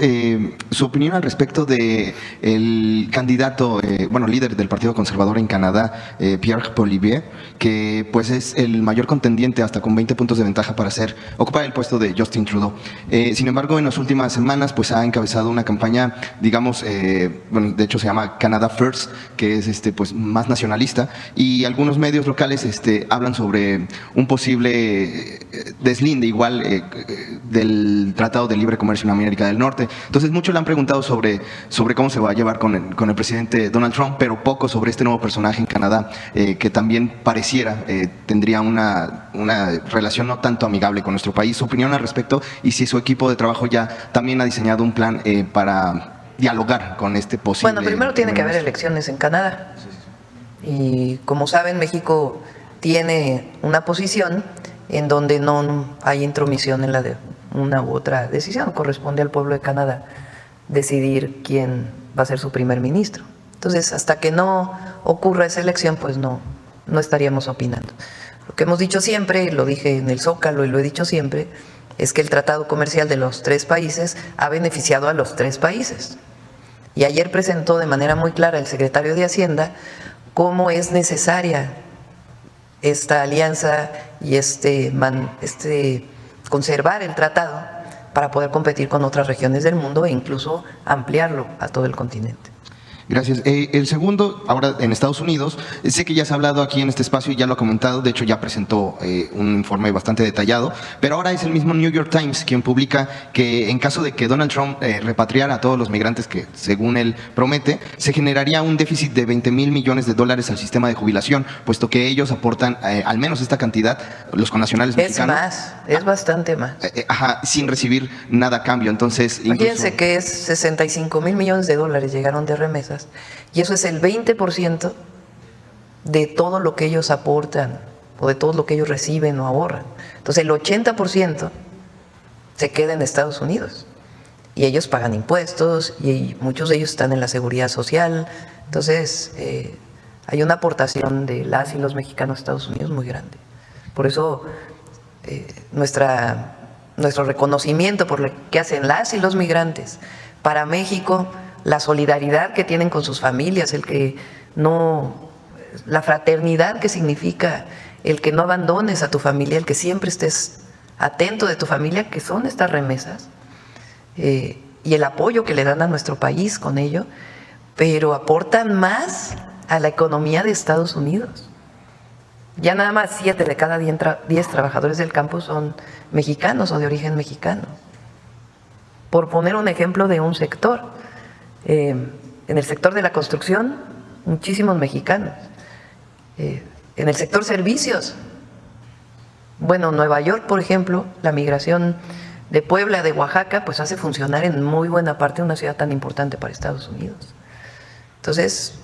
[SPEAKER 12] su opinión al respecto de el candidato, líder del Partido Conservador en Canadá, Pierre Poilievre, que pues es el mayor contendiente, hasta con 20 puntos de ventaja para ocupar el puesto de Justin Trudeau. Sin embargo, en las últimas semanas pues ha encabezado una campaña, digamos, de hecho se llama Canada First, que es pues más nacionalista, y algunos medios locales hablan sobre un posible deslinde igual del Tratado de Libre Comercio en América del Norte. Entonces muchos le han preguntado sobre cómo se va a llevar con el presidente Donald Trump, pero poco sobre este nuevo personaje en Canadá, que también pareciera tendría una relación no tanto amigable con nuestro país. Su opinión al respecto, y si su equipo de trabajo ya también ha diseñado un plan para dialogar con este posible...
[SPEAKER 1] Bueno, primero tiene que haber elecciones en Canadá. Y como saben, México tiene una posición en donde no hay intromisión en la de una u otra decisión. Corresponde al pueblo de Canadá decidir quién va a ser su primer ministro. Entonces, hasta que no ocurra esa elección, pues no estaríamos opinando. Lo que hemos dicho siempre, lo dije en el Zócalo y lo he dicho siempre, es que el tratado comercial de los tres países ha beneficiado a los tres países. Y ayer presentó de manera muy clara el secretario de Hacienda cómo es necesaria esta alianza y conservar el tratado para poder competir con otras regiones del mundo e incluso ampliarlo a todo el continente.
[SPEAKER 12] Gracias. El segundo, ahora en Estados Unidos, sé que ya se ha hablado aquí en este espacio y ya lo ha comentado, de hecho ya presentó un informe bastante detallado, pero ahora es el mismo New York Times quien publica que en caso de que Donald Trump repatriara a todos los migrantes que según él promete, se generaría un déficit de $20,000 millones al sistema de jubilación, puesto que ellos aportan al menos esta cantidad, los connacionales mexicanos.
[SPEAKER 1] Es más, es bastante más.
[SPEAKER 12] Sin recibir nada a cambio. Entonces,
[SPEAKER 1] imagínense que es $65,000 millones llegaron de remesas. Y eso es el 20% de todo lo que ellos aportan o de todo lo que ellos reciben o ahorran. Entonces el 80% se queda en Estados Unidos y ellos pagan impuestos y muchos de ellos están en la seguridad social. Entonces hay una aportación de las y los mexicanos a Estados Unidos muy grande. Por eso nuestro reconocimiento por lo que hacen las y los migrantes para México, la solidaridad que tienen con sus familias, la fraternidad que significa el que no abandones a tu familia, el que siempre estés atento de tu familia, que son estas remesas, y el apoyo que le dan a nuestro país con ello, pero aportan más a la economía de Estados Unidos. Ya nada más 7 de cada 10 trabajadores del campo son mexicanos o de origen mexicano. Por poner un ejemplo de un sector, en el sector de la construcción, muchísimos mexicanos. En el sector servicios, bueno, Nueva York, por ejemplo, la migración de Puebla, de Oaxaca, pues hace funcionar en muy buena parte una ciudad tan importante para Estados Unidos. Entonces,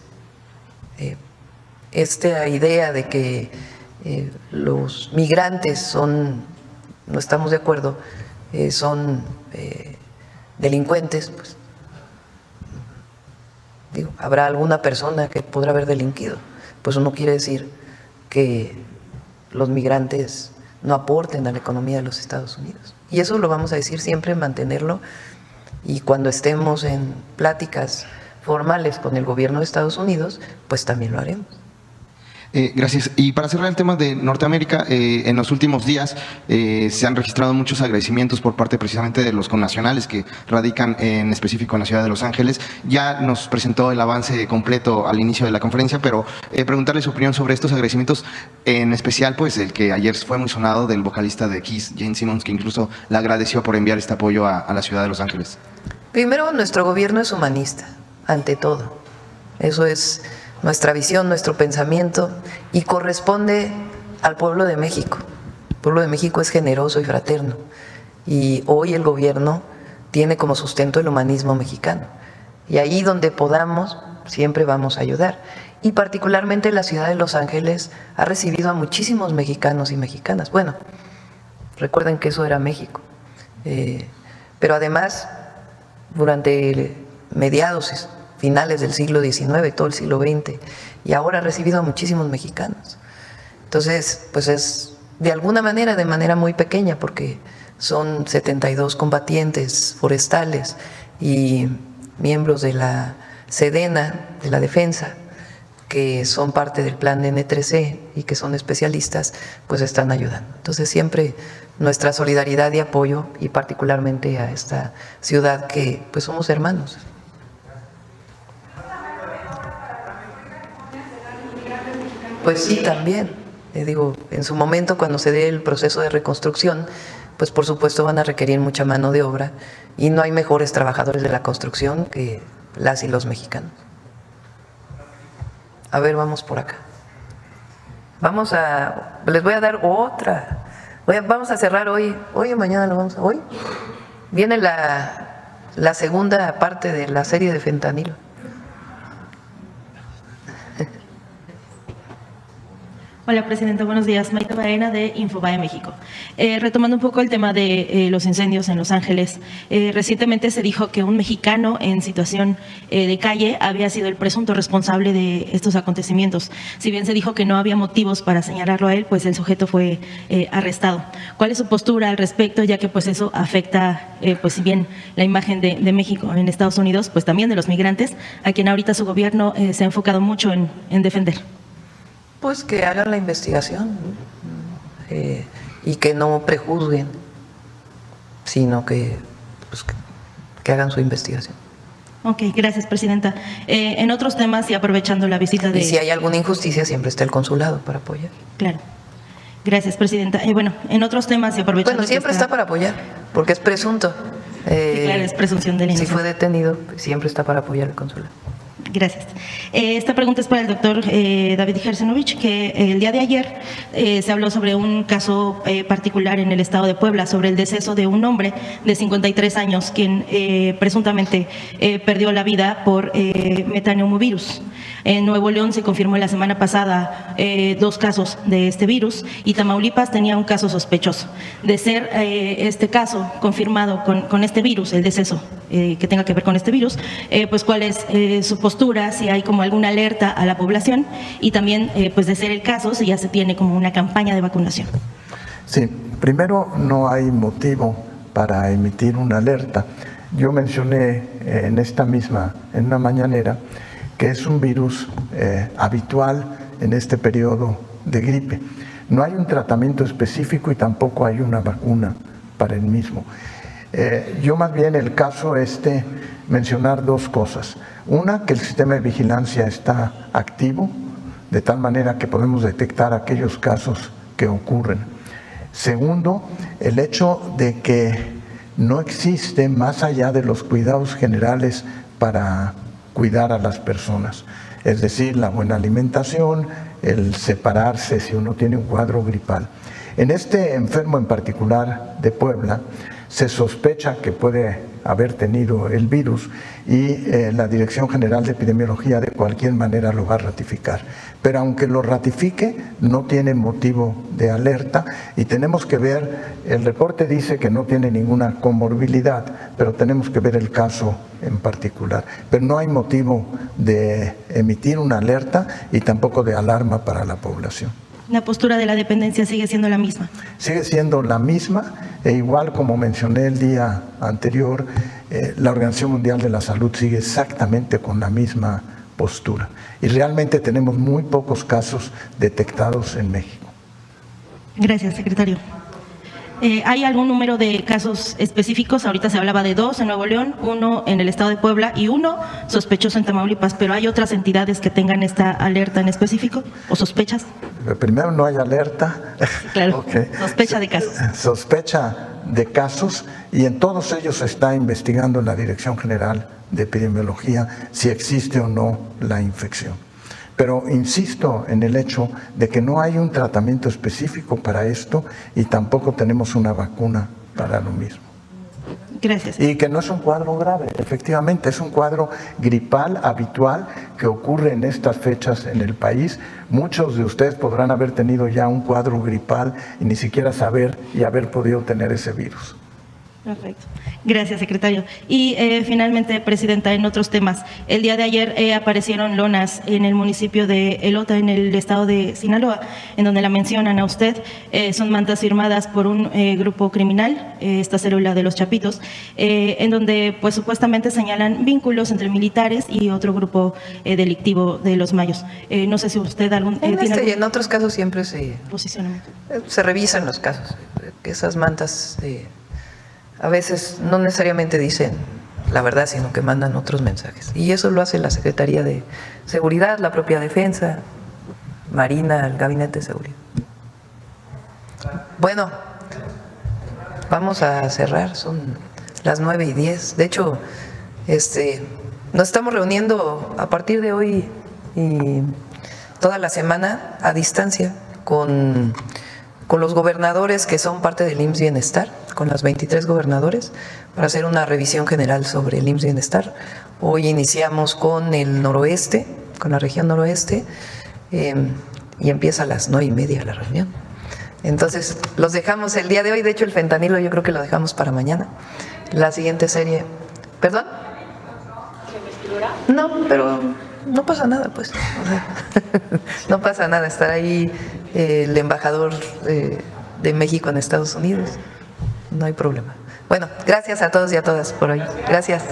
[SPEAKER 1] esta idea de que los migrantes son, no estamos de acuerdo, son delincuentes, pues digo, habrá alguna persona que podrá haber delinquido, pues no quiere decir que los migrantes no aporten a la economía de los Estados Unidos. Y eso lo vamos a decir siempre, mantenerlo, y cuando estemos en pláticas formales con el gobierno de Estados Unidos, pues también lo haremos.
[SPEAKER 12] Gracias. Y para cerrar el tema de Norteamérica, en los últimos días se han registrado muchos agradecimientos por parte precisamente de los connacionales que radican en específico en la ciudad de Los Ángeles. Ya nos presentó el avance completo al inicio de la conferencia, pero preguntarle su opinión sobre estos agradecimientos, en especial pues el que ayer fue muy sonado del vocalista de Kiss, Gene Simmons, que incluso le agradeció por enviar este apoyo a la ciudad de Los Ángeles.
[SPEAKER 1] Primero, nuestro gobierno es humanista, ante todo. Eso es nuestra visión, nuestro pensamiento, y corresponde al pueblo de México. El pueblo de México es generoso y fraterno, y hoy el gobierno tiene como sustento el humanismo mexicano, y ahí donde podamos siempre vamos a ayudar. Y particularmente la ciudad de Los Ángeles ha recibido a muchísimos mexicanos y mexicanas. Bueno, recuerden que eso era México, pero además durante mediados, finales del siglo XIX, todo el siglo XX, y ahora ha recibido a muchísimos mexicanos. Entonces, pues es de alguna manera, de manera muy pequeña, porque son 72 combatientes forestales y miembros de la Sedena, de la Defensa, que son parte del plan de N3C y que son especialistas, pues están ayudando. Entonces siempre nuestra solidaridad y apoyo, y particularmente a esta ciudad que pues somos hermanos. Pues sí, también. Digo, en su momento, cuando se dé el proceso de reconstrucción, pues por supuesto van a requerir mucha mano de obra, y no hay mejores trabajadores de la construcción que las y los mexicanos. A ver, vamos por acá. Les voy a dar otra. Vamos a cerrar hoy o mañana lo vamos a... Hoy viene la segunda parte de la serie de fentanilo.
[SPEAKER 13] Hola, Presidenta, buenos días. Maite Baena, de Infobae México. Retomando un poco el tema de los incendios en Los Ángeles, recientemente se dijo que un mexicano en situación de calle había sido el presunto responsable de estos acontecimientos. Si bien se dijo que no había motivos para señalarlo a él, pues el sujeto fue arrestado. ¿Cuál es su postura al respecto, ya que pues eso afecta, pues si bien la imagen de México en Estados Unidos, pues también de los migrantes, a quien ahorita su gobierno se ha enfocado mucho en defender?
[SPEAKER 1] Pues que hagan la investigación, y que no prejuzguen, sino que hagan su investigación.
[SPEAKER 13] Ok, gracias, Presidenta. En otros temas, y aprovechando la visita de...
[SPEAKER 1] Y si hay alguna injusticia, siempre está el consulado para apoyar.
[SPEAKER 13] Claro. Gracias, Presidenta. Bueno, en otros temas, y aprovechando...
[SPEAKER 1] Bueno, siempre está para apoyar, porque es presunto.
[SPEAKER 13] Sí, claro, es presunción de inocencia.
[SPEAKER 1] Si fue detenido, siempre está para apoyar el consulado.
[SPEAKER 13] Gracias. Esta pregunta es para el doctor David Gersenovich, que el día de ayer se habló sobre un caso particular en el estado de Puebla, sobre el deceso de un hombre de 53 años, quien presuntamente perdió la vida por metaneumovirus. En Nuevo León se confirmó la semana pasada 2 casos de este virus, y Tamaulipas tenía un caso sospechoso. De ser este caso confirmado con este virus, el deceso que tenga que ver con este virus, pues cuál es su postura, si hay como alguna alerta a la población, y también pues de ser el caso, si ya se tiene como una campaña de vacunación.
[SPEAKER 9] Sí, primero no hay motivo para emitir una alerta. Yo mencioné en una mañanera, que es un virus habitual en este periodo de gripe. no hay un tratamiento específico y tampoco hay una vacuna para el mismo. Yo más bien el caso mencionar dos cosas. Una, que el sistema de vigilancia está activo, de tal manera que podemos detectar aquellos casos que ocurren. Segundo, el hecho de que no existe más allá de los cuidados generales para cuidar a las personas. Es decir, la buena alimentación, el separarse si uno tiene un cuadro gripal. En este enfermo en particular de Puebla, se sospecha que puede haber tenido el virus y la Dirección General de Epidemiología de cualquier manera lo va a ratificar. Pero aunque lo ratifique, no tiene motivo de alerta y tenemos que ver, el reporte dice que no tiene ninguna comorbilidad, pero tenemos que ver el caso en particular. Pero no hay motivo de emitir una alerta y tampoco de alarma para la población.
[SPEAKER 13] La postura de la dependencia sigue siendo la misma.
[SPEAKER 9] Sigue siendo la misma e igual como mencioné el día anterior, la Organización Mundial de la Salud sigue exactamente con la misma postura. Y realmente tenemos muy pocos casos detectados en México.
[SPEAKER 13] Gracias, secretario. ¿Hay algún número de casos específicos? Ahorita se hablaba de 2 en Nuevo León, 1 en el estado de Puebla y 1 sospechoso en Tamaulipas, pero ¿hay otras entidades que tengan esta alerta en específico o sospechas?
[SPEAKER 9] Primero, no hay alerta.
[SPEAKER 13] Claro,
[SPEAKER 9] okay.
[SPEAKER 13] Sospecha de casos.
[SPEAKER 9] Sospecha de casos y en todos ellos se está investigando en la Dirección General de Epidemiología si existe o no la infección. Pero insisto en el hecho de que no hay un tratamiento específico para esto y tampoco tenemos una vacuna para lo mismo.
[SPEAKER 13] Gracias.
[SPEAKER 9] Y que no es un cuadro grave, efectivamente, es un cuadro gripal habitual que ocurre en estas fechas en el país. Muchos de ustedes podrán haber tenido ya un cuadro gripal y ni siquiera saber y haber podido tener ese virus.
[SPEAKER 13] Perfecto. Gracias, secretario. Y finalmente, presidenta, en otros temas, el día de ayer aparecieron lonas en el municipio de Elota, en el estado de Sinaloa, en donde la mencionan a usted. Son mantas firmadas por un grupo criminal, esta célula de los Chapitos, en donde pues supuestamente señalan vínculos entre militares y otro grupo delictivo de los Mayos. No sé si usted algún
[SPEAKER 1] y en otros casos siempre se revisan los casos. Esas mantas a veces no necesariamente dicen la verdad, sino que mandan otros mensajes. Y eso lo hace la Secretaría de Seguridad, la propia Defensa, Marina, el Gabinete de Seguridad. Bueno, vamos a cerrar, son las 9:10. De hecho, nos estamos reuniendo a partir de hoy y toda la semana a distancia con los gobernadores que son parte del IMSS Bienestar, con las 23 gobernadores, para hacer una revisión general sobre el IMSS Bienestar. Hoy iniciamos con el noroeste, con la región noroeste, y empieza a las 9:30 la reunión. Entonces, los dejamos el día de hoy. De hecho, el fentanilo yo creo que lo dejamos para mañana. La siguiente serie. ¿Perdón? No, pero no pasa nada, pues. O sea, no pasa nada. Estar ahí el embajador de México en Estados Unidos. No hay problema. Bueno, gracias a todos y a todas por hoy. Gracias.